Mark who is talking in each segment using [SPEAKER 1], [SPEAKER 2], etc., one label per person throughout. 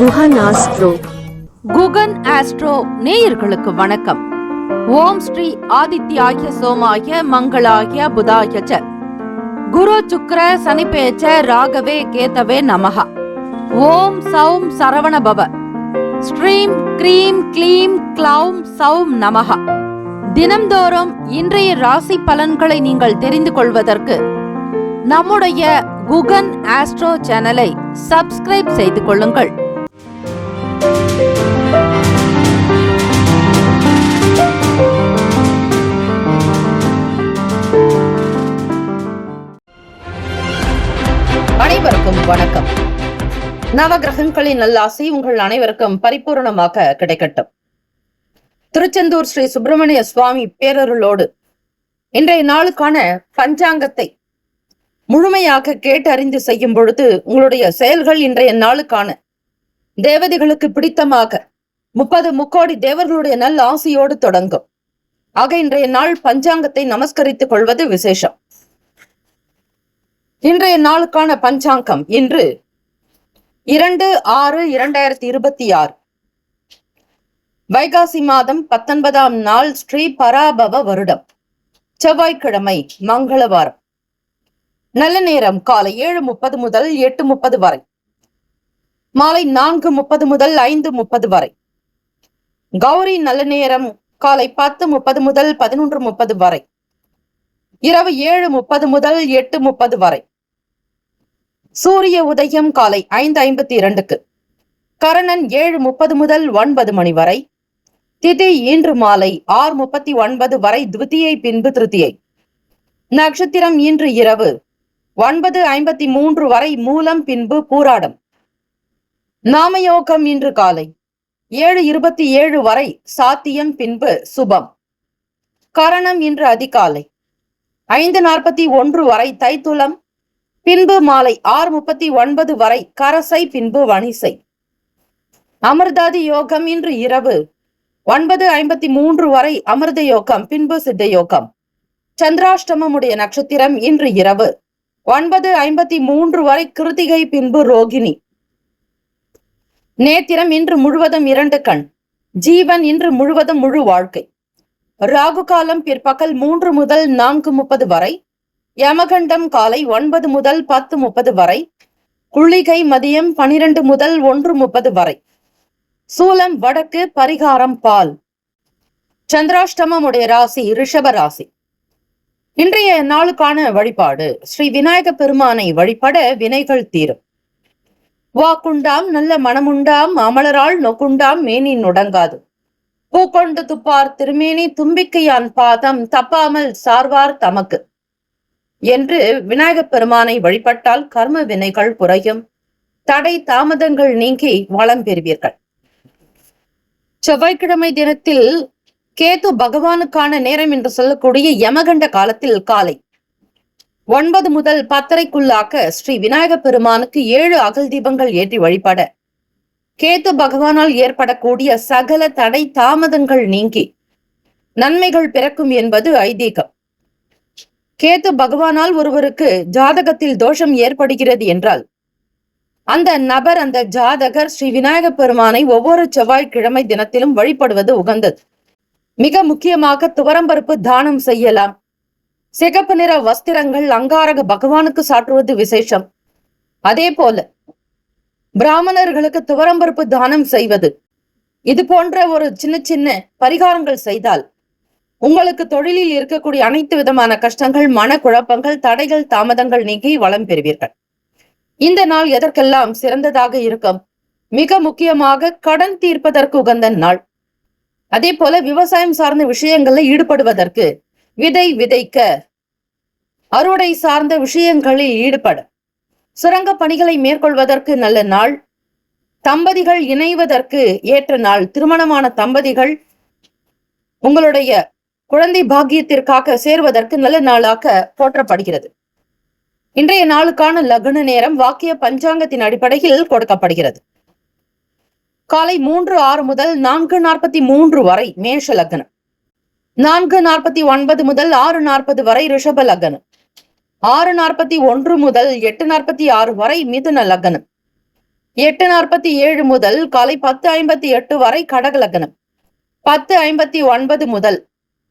[SPEAKER 1] Guhan astro.
[SPEAKER 2] Guhan astro நேயர்களுக்கு வணக்கம். ஓம் ஸ்ரீ ஆதித்யாய சோமாய மங்களாய புதாய ச குரு சுக்ர சனிபேச்ச ராகவே கேதவே நமஹ. ஓம் சௌம் சரவண பவ. ஸ்ரீம் க்ரீம் க்ளீம் க்ளௌம் சௌம் நமஹ. தினம்தோறும் இன்றைய ராசி பலன்களை நீங்கள் தெரிந்து கொள்வதற்கு நம்முடைய குகன் ஆஸ்ட்ரோ சேனலை சப்ஸ்கிரைப் செய்து கொள்ளுங்கள். அனைவருக்கும் வணக்கம். நவகிரகங்களின் நல்லாசி உங்கள் அனைவருக்கும் பரிபூர்ணமாக கிடைக்கட்டும். திருச்செந்தூர் ஸ்ரீ சுப்பிரமணிய சுவாமி பேரருளோடு இன்றைய நாளுக்கான பஞ்சாங்கத்தை முழுமையாக கேட்டு அறிந்து செய்யும் பொழுது உங்களுடைய செயல்கள் இன்றைய நாளுக்கான தேவதைகளுக்கு பிடித்தமாக 30 முக்கோடி தேவர்களுடைய நல் ஆசையோடு தொடங்கும். ஆக இன்றைய நாள் பஞ்சாங்கத்தை நமஸ்கரித்துக் கொள்வது விசேஷம். இன்றைய நாளுக்கான பஞ்சாங்கம் இன்று 2/6/2026 வைகாசி மாதம் 19ஆம் நாள் ஸ்ரீ பராபவ வருடம், செவ்வாய்க்கிழமை, மங்களவாரம். நல்ல நேரம் காலை 7:30 முதல் 8:30 வரை, மாலை 4:30 முதல் 5:30 வரை. கௌரி நல்ல நேரம் காலை 10:30 முதல் 11:30 வரை, இரவு 7:30 முதல் 8:30 வரை. சூரிய உதயம் காலை 5:52க்கு, கரணன் 7:30 முதல் 9 மணி வரை. திதி இன்று மாலை 6:39 வரை துவிதியை, பின்பு திருதியை. நட்சத்திரம் இன்று இரவு 9:53 வரை மூலம், பின்பு பூராடம். நாமயோகம் இன்று காலை 7:27 வரை சாத்தியம், பின்பு சுபம். கரணம் இன்று அதிகாலை 5:41 வரை தைத்துளம், பின்பு மாலை 6:39 வரை கரசை, பின்பு வணிசை. அமிர்தாதி யோகம் இன்று இரவு 9:53 வரை அமிர்த யோகம், பின்பு சித்த யோகம். சந்திராஷ்டமமுடைய நட்சத்திரம் இன்று இரவு 9:53 வரை கிருத்திகை, பின்பு ரோகிணி. நேத்திரம் இன்று முழுவதும் 2 கண். ஜீவன் இன்று முழுவதும் முழு வாழ்க்கை. ராகு காலம் பிற்பகல் 3 முதல் 4:30 வரை. யமகண்டம் காலை 9 முதல் 10:30 வரை. குளிகை மதியம் 12 முதல் 1:30 வரை. சூலம் வடக்கு, பரிகாரம் பால். சந்திராஷ்டமமுடைய ராசி ரிஷப ராசி. இன்றைய நாளுக்கான வழிபாடு ஸ்ரீ விநாயக பெருமானை வழிபட வினைகள் தீரும். வாக்குண்டாம் நல்ல மனமுண்டாம் அமலரால் நொக்குண்டாம் மேனி நுடங்காது. பூக்கொண்டு துப்பார் திருமேனி தும்பிக்கையான் பாதம் தப்பாமல் சார்வார் தமக்கு என்று விநாயக பெருமானை வழிபட்டால் கர்ம வினைகள் குறையும், தடை தாமதங்கள் நீங்கி வளம் பெறுவீர்கள். செவ்வாய்க்கிழமை தினத்தில் கேது பகவானுக்கான நேரம் என்று சொல்லக்கூடிய யமகண்ட காலத்தில் காலை 9 முதல் 10:30க்குள்ளாக ஸ்ரீ விநாயக பெருமானுக்கு 7 அகல் தீபங்கள் ஏற்றி வழிபட கேது பகவானால் ஏற்படக்கூடிய சகல தடை தாமதங்கள் நீங்கி நன்மைகள் பிறக்கும் என்பது ஐதீகம். கேது பகவானால் ஒருவருக்கு ஜாதகத்தில் தோஷம் ஏற்படுகிறது என்றால் அந்த நபர், அந்த ஜாதகர் ஸ்ரீ விநாயக பெருமானை ஒவ்வொரு செவ்வாய்க்கிழமை தினத்திலும் வழிபடுவது உகந்தது. மிக முக்கியமாக துவரம்பருப்பு தானம் செய்யலாம். சிகப்பு நிற வஸ்திரங்கள் அங்காரக பகவானுக்கு சாற்றுவது விசேஷம். அதே போல பிராமணர்களுக்கு துவரம்பருப்பு தானம் செய்வது, இது போன்ற ஒரு சின்ன சின்ன பரிகாரங்கள் செய்தால் உங்களுக்கு தொழிலில் இருக்கக்கூடிய அனைத்து விதமான கஷ்டங்கள், மனக்குழப்பங்கள், தடைகள், தாமதங்கள் நீங்கி வளம் பெறுவீர்கள். இந்த நாள் எதற்கெல்லாம் சிறந்ததாக இருக்கும்? மிக முக்கியமாக கடன் தீர்ப்பதற்கு உகந்த நாள். அதே போல விவசாயம் சார்ந்த விஷயங்கள்ல ஈடுபடுவதற்கு, விதை விதைக்க, அறுவடை சார்ந்த விஷயங்களில் ஈடுபட, சுரங்க பணிகளை மேற்கொள்வதற்கு நல்ல நாள். தம்பதிகள் இணைவதற்கு ஏற்ற நாள். திருமணமான தம்பதிகள் உங்களுடைய குழந்தை பாக்கியத்திற்காக சேர்வதற்கு நல்ல நாளாக போற்றப்படுகிறது. இன்றைய நாளுக்கான லக்ன நேரம் வாக்கிய பஞ்சாங்கத்தின் அடிப்படையில் கொடுக்கப்படுகிறது. காலை 3:06 முதல் 4:43 வரை மேஷ லக்னம். 4:49 முதல் 6:40 வரை ரிஷப லக்னம். 6:41 முதல் 8:46 வரை மிதுன லக்னம். 8:47 முதல் காலை 10:58 வரை கடக லக்னம். 10:59 முதல்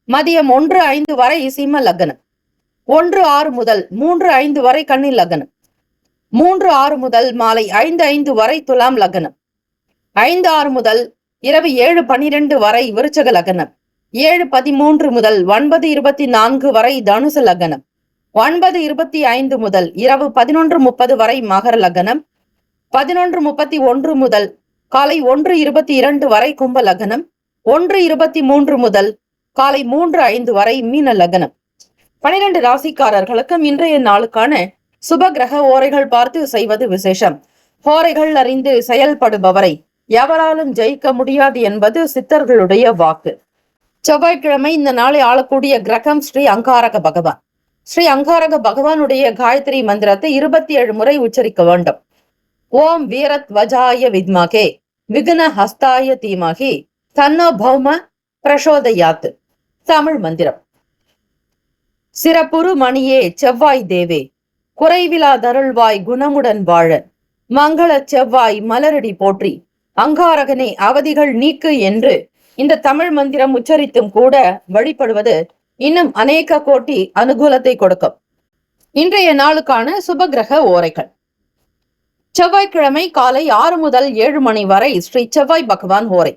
[SPEAKER 2] மதியம் 1:05 வரை சிம்ம லக்னம். 1:06 முதல் 3:05 வரை கன்னி லக்னம். 3:06 முதல் மாலை 5:05 வரை துலாம் லக்னம். 5:06 முதல் இரவு 7:12 வரை விருச்சக லக்னம். 7:13 முதல் 9:24 வரை தனுசு லக்னம். 9:25 முதல் இரவு 11:30 வரை மகர லக்னம். 11:31 முதல் காலை 1:22 வரை கும்ப லக்னம். 1:23 முதல் காலை 3:05 வரை மீன லக்னம். 12 ராசிக்காரர்களுக்கும் இன்றைய நாளுக்கான சுப கிரக ஓரைகள் பார்த்து செய்வது விசேஷம். ஓரைகள் அறிந்து செயல்படுபவரை எவராலும் ஜெயிக்க முடியாது என்பது சித்தர்களுடைய வாக்கு. செவ்வாய்க்கிழமை இந்த நாளை ஆளக்கூடிய கிரகம் ஸ்ரீ அங்காரக பகவான். ஸ்ரீ அங்காரக பகவானுடைய காயத்ரி மந்திரத்தை 27 முறை உச்சரிக்க வேண்டும். ஓம் வீரத் வஜாய வித்மகே விக்ன ஹஸ்தாய தீமகி தன்னோ பௌம பிரசோதயாத். தமிழ் மந்திரம். சிறப்புறு மணியே செவ்வாய் தேவே குறைவிலா தருள்வாய் குணமுடன் வாழ மங்கள செவ்வாய் மலரடி போற்றி அங்காரகனே அவதிகள் நீக்கு என்று இந்த தமிழ் மந்திரம் உச்சரித்தும் கூட வழிபடுவது இன்னும் அநேக கோட்டி அனுகூலத்தை கொடுக்கும். இன்றைய நாளுக்கான சுபகிரக ஓரைகள். செவ்வாய்க்கிழமை காலை 6 முதல் 7 மணி வரை ஸ்ரீ செவ்வாய் பகவான் ஓரை.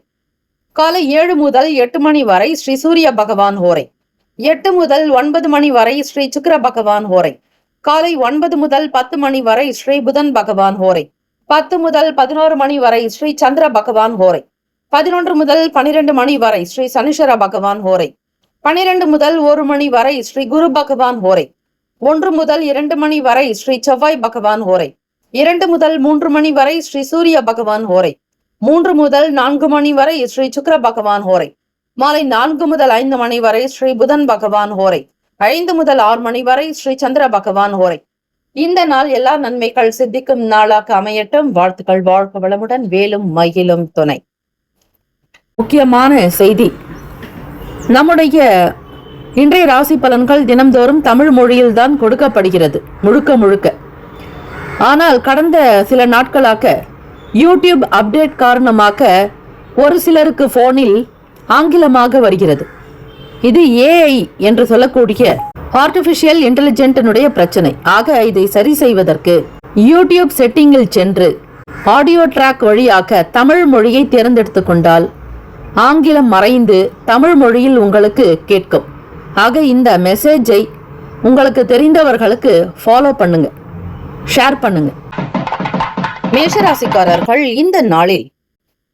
[SPEAKER 2] காலை 7 முதல் 8 மணி வரை ஸ்ரீ சூரிய பகவான் ஓரை. 8 முதல் 9 மணி வரை ஸ்ரீ சுக்கிர பகவான் ஓரை. காலை 9 முதல் 10 மணி வரை ஸ்ரீ புதன் பகவான் ஓரை. 10 முதல் 11 மணி வரை ஸ்ரீ சந்திர பகவான் ஓரை. 11 முதல் 12 மணி வரை ஸ்ரீ சனீஸ்வர பகவான் ஓரை. 12 முதல் 1 மணி வரை ஸ்ரீ குரு பகவான் ஓரை. 1 முதல் 2 மணி வரை ஸ்ரீ செவ்வாய் பகவான் ஓரை. 2 முதல் 3 மணி வரை ஸ்ரீ சூரிய பகவான் ஓரை. 3 முதல் 4 மணி வரை ஸ்ரீ சுக்கிர பகவான் ஓரை. மாலை 4 முதல் 5 மணி வரை ஸ்ரீ புதன் பகவான் ஓரை. 5 முதல் 6 மணி வரை ஸ்ரீ சந்திர பகவான் ஓரை. இந்த நாள் எல்லா நன்மைகள் சித்திக்கும் நாளாக அமையட்டும். வாழ்த்துக்கள். வாழ்க வளமுடன். வேலும் மயிலும் துணை. முக்கியமான செய்தி. நம்முடைய இன்றைய ராசி பலன்கள் தினம்தோறும் தமிழ் மொழியில் தான் கொடுக்கப்படுகிறது முழுக்க முழுக்க. ஆனால் கடந்த சில நாட்களாக யூடியூப் அப்டேட் காரணமாக ஒரு சிலருக்கு போனில் ஆங்கிலமாக வருகிறது. இது ஏஐ என்று சொல்லக்கூடிய ஆர்டிபிஷியல் இன்டெலிஜென்டினுடைய பிரச்சனை. ஆக இதை சரி செய்வதற்கு யூடியூப் செட்டிங்கில் சென்று ஆடியோ ட்ராக் வழியாக தமிழ் மொழியை தேர்ந்தெடுத்து கொண்டால் ஆங்கிலம் மறைந்து தமிழ் மொழியில் உங்களுக்கு கேட்கும். ஆக இந்த மெசேஜை உங்களுக்கு தெரிந்தவர்களுக்கு ஃபாலோ பண்ணுங்க, ஷேர் பண்ணுங்க. மேஷராசிக்காரர்கள் இந்த நாளில்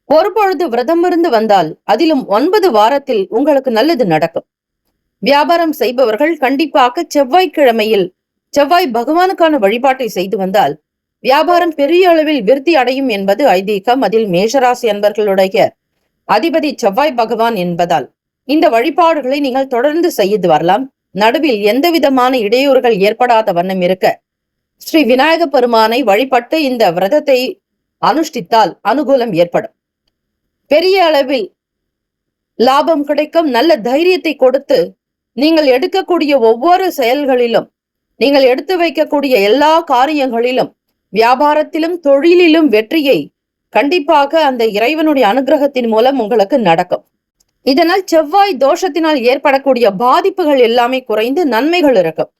[SPEAKER 2] ஒரு பொழுது விரதம் இருந்து வந்தால் அதிலும் 9 வாரத்தில் உங்களுக்கு நல்லது நடக்கும். வியாபாரம் செய்பவர்கள் கண்டிப்பாக செவ்வாய்க்கிழமையில் செவ்வாய் பகவானுக்கான வழிபாட்டை செய்து வந்தால் வியாபாரம் பெரிய அளவில் விருத்தி அடையும் என்பது ஐதீகம். அதில் மேஷராசி அன்பர்களுடைய அதிபதி செவ்வாய் பகவான் என்பதால் இந்த வழிபாடுகளை நீங்கள் தொடர்ந்து செய்து வரலாம். நடுவில் எந்த விதமான இடையூறுகள் ஏற்படாத வண்ணம் இருக்க ஸ்ரீ விநாயக பெருமானை வழிபட்டு இந்த விரதத்தை அனுஷ்டித்தால் அனுகூலம் ஏற்படும். பெரிய அளவில் லாபம் கிடைக்கும். நல்ல தைரியத்தை கொடுத்து நீங்கள் எடுக்கக்கூடிய ஒவ்வொரு செயல்களிலும், நீங்கள் எடுத்து வைக்கக்கூடிய எல்லா காரியங்களிலும், வியாபாரத்திலும் தொழிலிலும் வெற்றியை கண்டிப்பாக அந்த இறைவனுடைய அனுகிரகத்தின் மூலம் உங்களுக்கு நடக்கும். இதனால் செவ்வாய் தோஷத்தினால் ஏற்படக்கூடிய பாதிப்புகள் எல்லாமே குறைந்து நன்மைகள் இருக்கும்.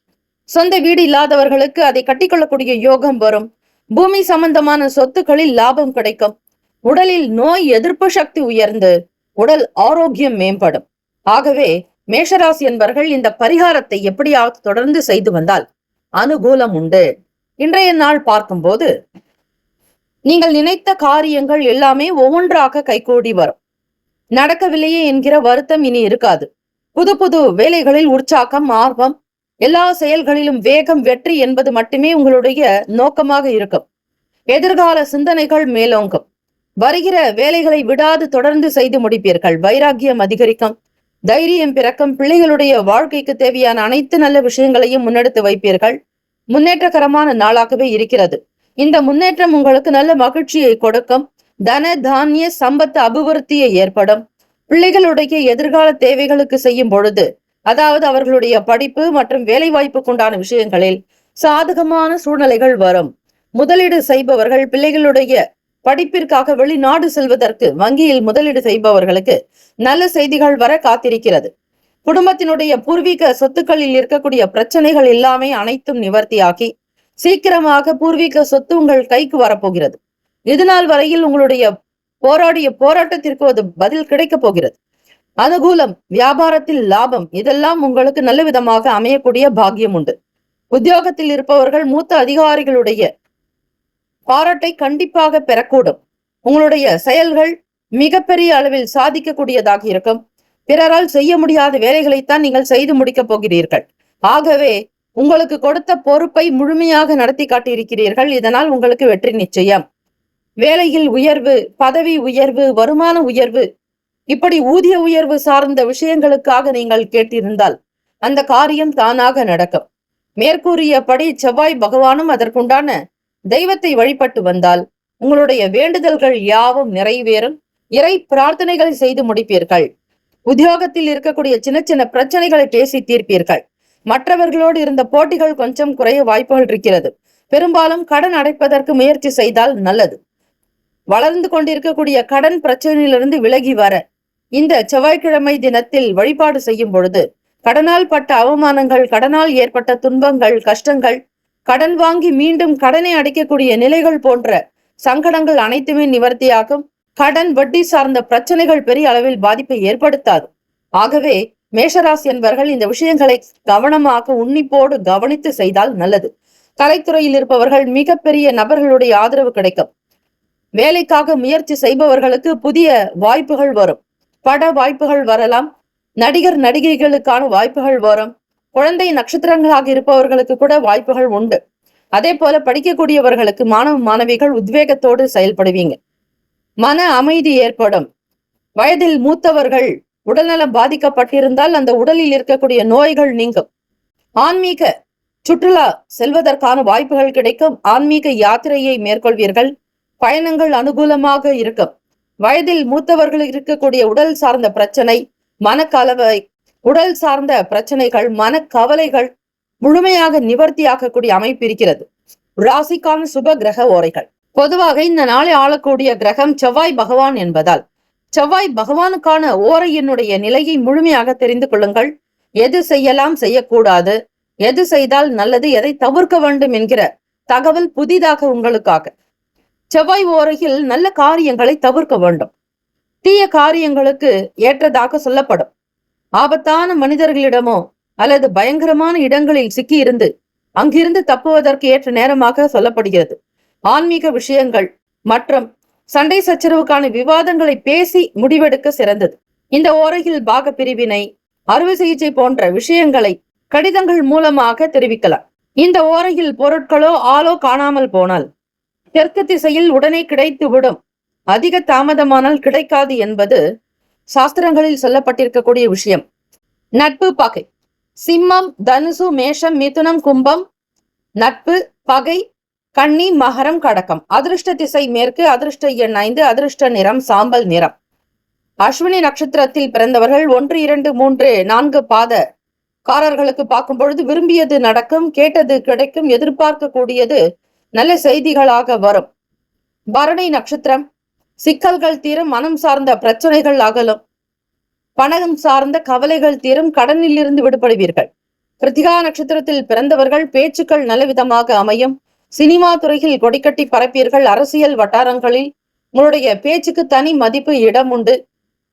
[SPEAKER 2] சொந்த வீடு இல்லாதவர்களுக்கு அதை கட்டிக்கொள்ளக்கூடிய யோகம் வரும். பூமி சம்பந்தமான சொத்துக்களில் லாபம் கிடைக்கும். உடலில் நோய் எதிர்ப்பு சக்தி உயர்ந்து உடல் ஆரோக்கியம் மேம்படும். ஆகவே மேஷராசி என்பவர்கள் இந்த பரிகாரத்தை எப்படியாவது தொடர்ந்து செய்து வந்தால் அனுகூலம் உண்டு. இன்றைய நாள் பார்க்கும்போது நீங்கள் நினைத்த காரியங்கள் எல்லாமே ஒவ்வொன்றாக கைகூடி வரும். நடக்கவில்லையே என்கிற வருத்தம் இனி இருக்காது. புது புது வேலைகளில் உற்சாகம், ஆர்வம், எல்லா செயல்களிலும் வேகம், வெற்றி என்பது மட்டுமே உங்களுடைய நோக்கமாக இருக்கும். எதிர்கால சிந்தனைகள் மேலோங்கும். வருகிற வேலைகளை விடாது தொடர்ந்து செய்து முடிப்பீர்கள். வைராக்கியம் அதிகரிக்கும், தைரியம் பிறக்கும். பிள்ளைகளுடைய வாழ்க்கைக்கு தேவையான அனைத்து நல்ல விஷயங்களையும் முன்னெடுத்து வைப்பீர்கள். முன்னேற்றகரமான நாளாகவே இருக்கிறது. இந்த முன்னேற்றம் உங்களுக்கு நல்ல மகிழ்ச்சியை கொடுக்கும். தன தானிய சம்பத்து அபிவிருத்தியை ஏற்படும். பிள்ளைகளுடைய எதிர்கால தேவைகளுக்கு செய்யும் பொழுது, அதாவது அவர்களுடைய படிப்பு மற்றும் வேலை வாய்ப்புக்குண்டான விஷயங்களில் சாதகமான சூழ்நிலைகள் வரும். முதலீடு செய்பவர்கள் பிள்ளைகளுடைய படிப்பிற்காக வெளிநாடு செல்வதற்கு வங்கியில் முதலீடு செய்பவர்களுக்கு நல்ல செய்திகள் வர காத்திருக்கிறது. குடும்பத்தினுடைய பூர்வீக சொத்துக்களில் இருக்கக்கூடிய பிரச்சனைகள் எல்லாமே அனைத்தும் நிவர்த்தியாகி சீக்கிரமாக பூர்வீக சொத்து உங்கள் கைக்கு வரப்போகிறது. இதுநாள் வரையில் உங்களுடைய போராடிய போராட்டத்திற்கு ஒரு பதில் கிடைக்க போகிறது. அனுகூலம், வியாபாரத்தில் லாபம், இதெல்லாம் உங்களுக்கு நல்ல விதமாக அமையக்கூடிய பாக்கியம் உண்டு. உத்தியோகத்தில் இருப்பவர்கள் மூத்த அதிகாரிகளுடைய பாராட்டை கண்டிப்பாக பெறக்கூடும். உங்களுடைய செயல்கள் மிகப்பெரிய அளவில் சாதிக்கக்கூடியதாக இருக்கும். பிறரால் செய்ய முடியாத வேலைகளைத்தான் நீங்கள் செய்து முடிக்கப் போகிறீர்கள். ஆகவே உங்களுக்கு கொடுத்த பொறுப்பை முழுமையாக நடத்தி காட்டியிருக்கிறீர்கள். இதனால் உங்களுக்கு வெற்றி நிச்சயம். வேலையில் உயர்வு, பதவி உயர்வு, வருமான உயர்வு, இப்படி ஊதிய உயர்வு சார்ந்த விஷயங்களுக்காக நீங்கள் கேட்டிருந்தால் அந்த காரியம் தானாக நடக்கும். மேற்கூறியபடி செவ்வாய் பகவானும் அதற்குண்டான தெய்வத்தை வழிபட்டு வந்தால் உங்களுடைய வேண்டுதல்கள் யாவும் நிறைவேறும். இறை பிரார்த்தனைகளை செய்து முடிப்பீர்கள். உத்தியோகத்தில் இருக்கக்கூடிய சின்ன சின்ன பிரச்சனைகளை பேசி தீர்ப்பீர்கள். மற்றவர்களோடு இருந்த போட்டிகள் கொஞ்சம் குறைய வாய்ப்புகள் இருக்கிறது. பெரும்பாலும் கடன் அடைப்பதற்கு முயற்சி செய்தால் நல்லது. வளர்ந்து கொண்டிருக்கக்கூடிய கடன் பிரச்சனையிலிருந்து விலகி வர இந்த செவ்வாய்க்கிழமை தினத்தில் வழிபாடு செய்யும் பொழுது கடனால் பட்ட அவமானங்கள், கடனால் ஏற்பட்ட துன்பங்கள், கஷ்டங்கள், கடன் வாங்கி மீண்டும் கடனை அடைக்கக்கூடிய நிலைகள் போன்ற சங்கடங்கள் அனைத்துமே நிவர்த்தியாகும். கடன் வட்டி சார்ந்த பிரச்சனைகள் பெரிய அளவில் பாதிப்பை ஏற்படுத்தாது. ஆகவே மேஷராசி என்பவர்கள் இந்த விஷயங்களை கவனமாக உன்னிப்போடு கவனித்து செய்தால் நல்லது. கலைத்துறையில் இருப்பவர்கள் மிகப்பெரிய நபர்களுடைய ஆதரவு கிடைக்கும். வேலைக்காக முயற்சி செய்பவர்களுக்கு புதிய வாய்ப்புகள் வரும். பட வாய்ப்புகள் வரலாம். நடிகர் நடிகைகளுக்கான வாய்ப்புகள் வரும். குழந்தை நட்சத்திரங்களாக இருப்பவர்களுக்கு கூட வாய்ப்புகள் உண்டு. அதே போல படிக்கக்கூடியவர்களுக்கு மாணவ மாணவிகள் உத்வேகத்தோடு செயல்படுவீங்க. மன அமைதி ஏற்படும். வயதில் மூத்தவர்கள் உடல்நலம் பாதிக்கப்பட்டிருந்தால் அந்த உடலில் இருக்கக்கூடிய நோய்கள் நீங்கும். ஆன்மீக சுற்றுலா செல்வதற்கான வாய்ப்புகள் கிடைக்கும். ஆன்மீக யாத்திரையை மேற்கொள்வீர்கள். பயணங்கள் அனுகூலமாக இருக்கும். வயதில் மூத்தவர்கள் இருக்கக்கூடிய உடல் சார்ந்த பிரச்சனை, மனக்கலவை, உடல் சார்ந்த பிரச்சனைகள், மனக்கவலைகள் முழுமையாக நிவர்த்தியாகக்கூடிய அமைப்பு இருக்கிறது. ராசிக்கான சுப கிரக ஓரைகள். பொதுவாக இந்த நாளை ஆளக்கூடிய கிரகம் செவ்வாய் பகவான் என்பதால் செவ்வாய் பகவானுக்கான ஓரையினுடைய நிலையை முழுமையாக தெரிந்து கொள்ளுங்கள். எது செய்யலாம், செய்யக்கூடாது, எது செய்தால் நல்லது, எதை தவிர்க்க வேண்டும் என்கிற தகவல் புதிதாக உங்களுக்காக. செவ்வாய் ஓரையில் நல்ல காரியங்களை தவிர்க்க வேண்டும். தீய காரியங்களுக்கு ஏற்றதாக சொல்லப்படும். ஆபத்தான மனிதர்களிடமோ அல்லது பயங்கரமான இடங்களில் சிக்கி இருந்து அங்கிருந்து தப்புவதற்கு ஏற்ற நேரமாக சொல்லப்படுகிறது. ஆன்மீக விஷயங்கள் மற்றும் சண்டை சச்சரவுக்கான விவாதங்களை பேசி முடிவெடுக்க சிறந்தது. இந்த ஓரையில் பாக பிரிவினை, அறுவை சிகிச்சை போன்ற விஷயங்களை கடிதங்கள் மூலமாக தெரிவிக்கலாம். இந்த ஓரையில் பொருட்களோ ஆளோ காணாமல் போனால் தெற்கு திசையில் உடனே கிடைத்து விடும். அதிக தாமதமானால் கிடைக்காது என்பது சாஸ்திரங்களில் சொல்லப்பட்டிருக்கக்கூடிய விஷயம். நட்பு, பகை. சிம்மம், தனுசு, மேஷம், மிதுனம், கும்பம் நட்பு, பகை. கன்னி, மகரம், கடகம். அதிர்ஷ்ட திசை மேற்கு. அதிர்ஷ்ட எண் 5. அதிர்ஷ்ட நிறம் சாம்பல் நிறம். அஸ்வினி நட்சத்திரத்தில் பிறந்தவர்கள் 1, 2, 3, 4 பாதக்காரர்களுக்கு பார்க்கும் பொழுது விரும்பியது நடக்கும், கேட்டது கிடைக்கும், எதிர்பார்க்கக்கூடியது நல்ல செய்திகளாக வரும். பரணி நட்சத்திரம். சிக்கல்கள் தீரும், மனம் சார்ந்த பிரச்சனைகள் அகலும், பணம் சார்ந்த கவலைகள் தீரும், கடனில் இருந்து விடுபடுவீர்கள். கிருத்திகா நட்சத்திரத்தில் பிறந்தவர்கள் பேச்சுக்கள் நல்ல விதமாக அமையும். சினிமா துறையில் கொடிக்கட்டி பரப்பீர்கள். அரசியல் வட்டாரங்களில் உங்களுடைய பேச்சுக்கு தனி மதிப்பு, இடம் உண்டு.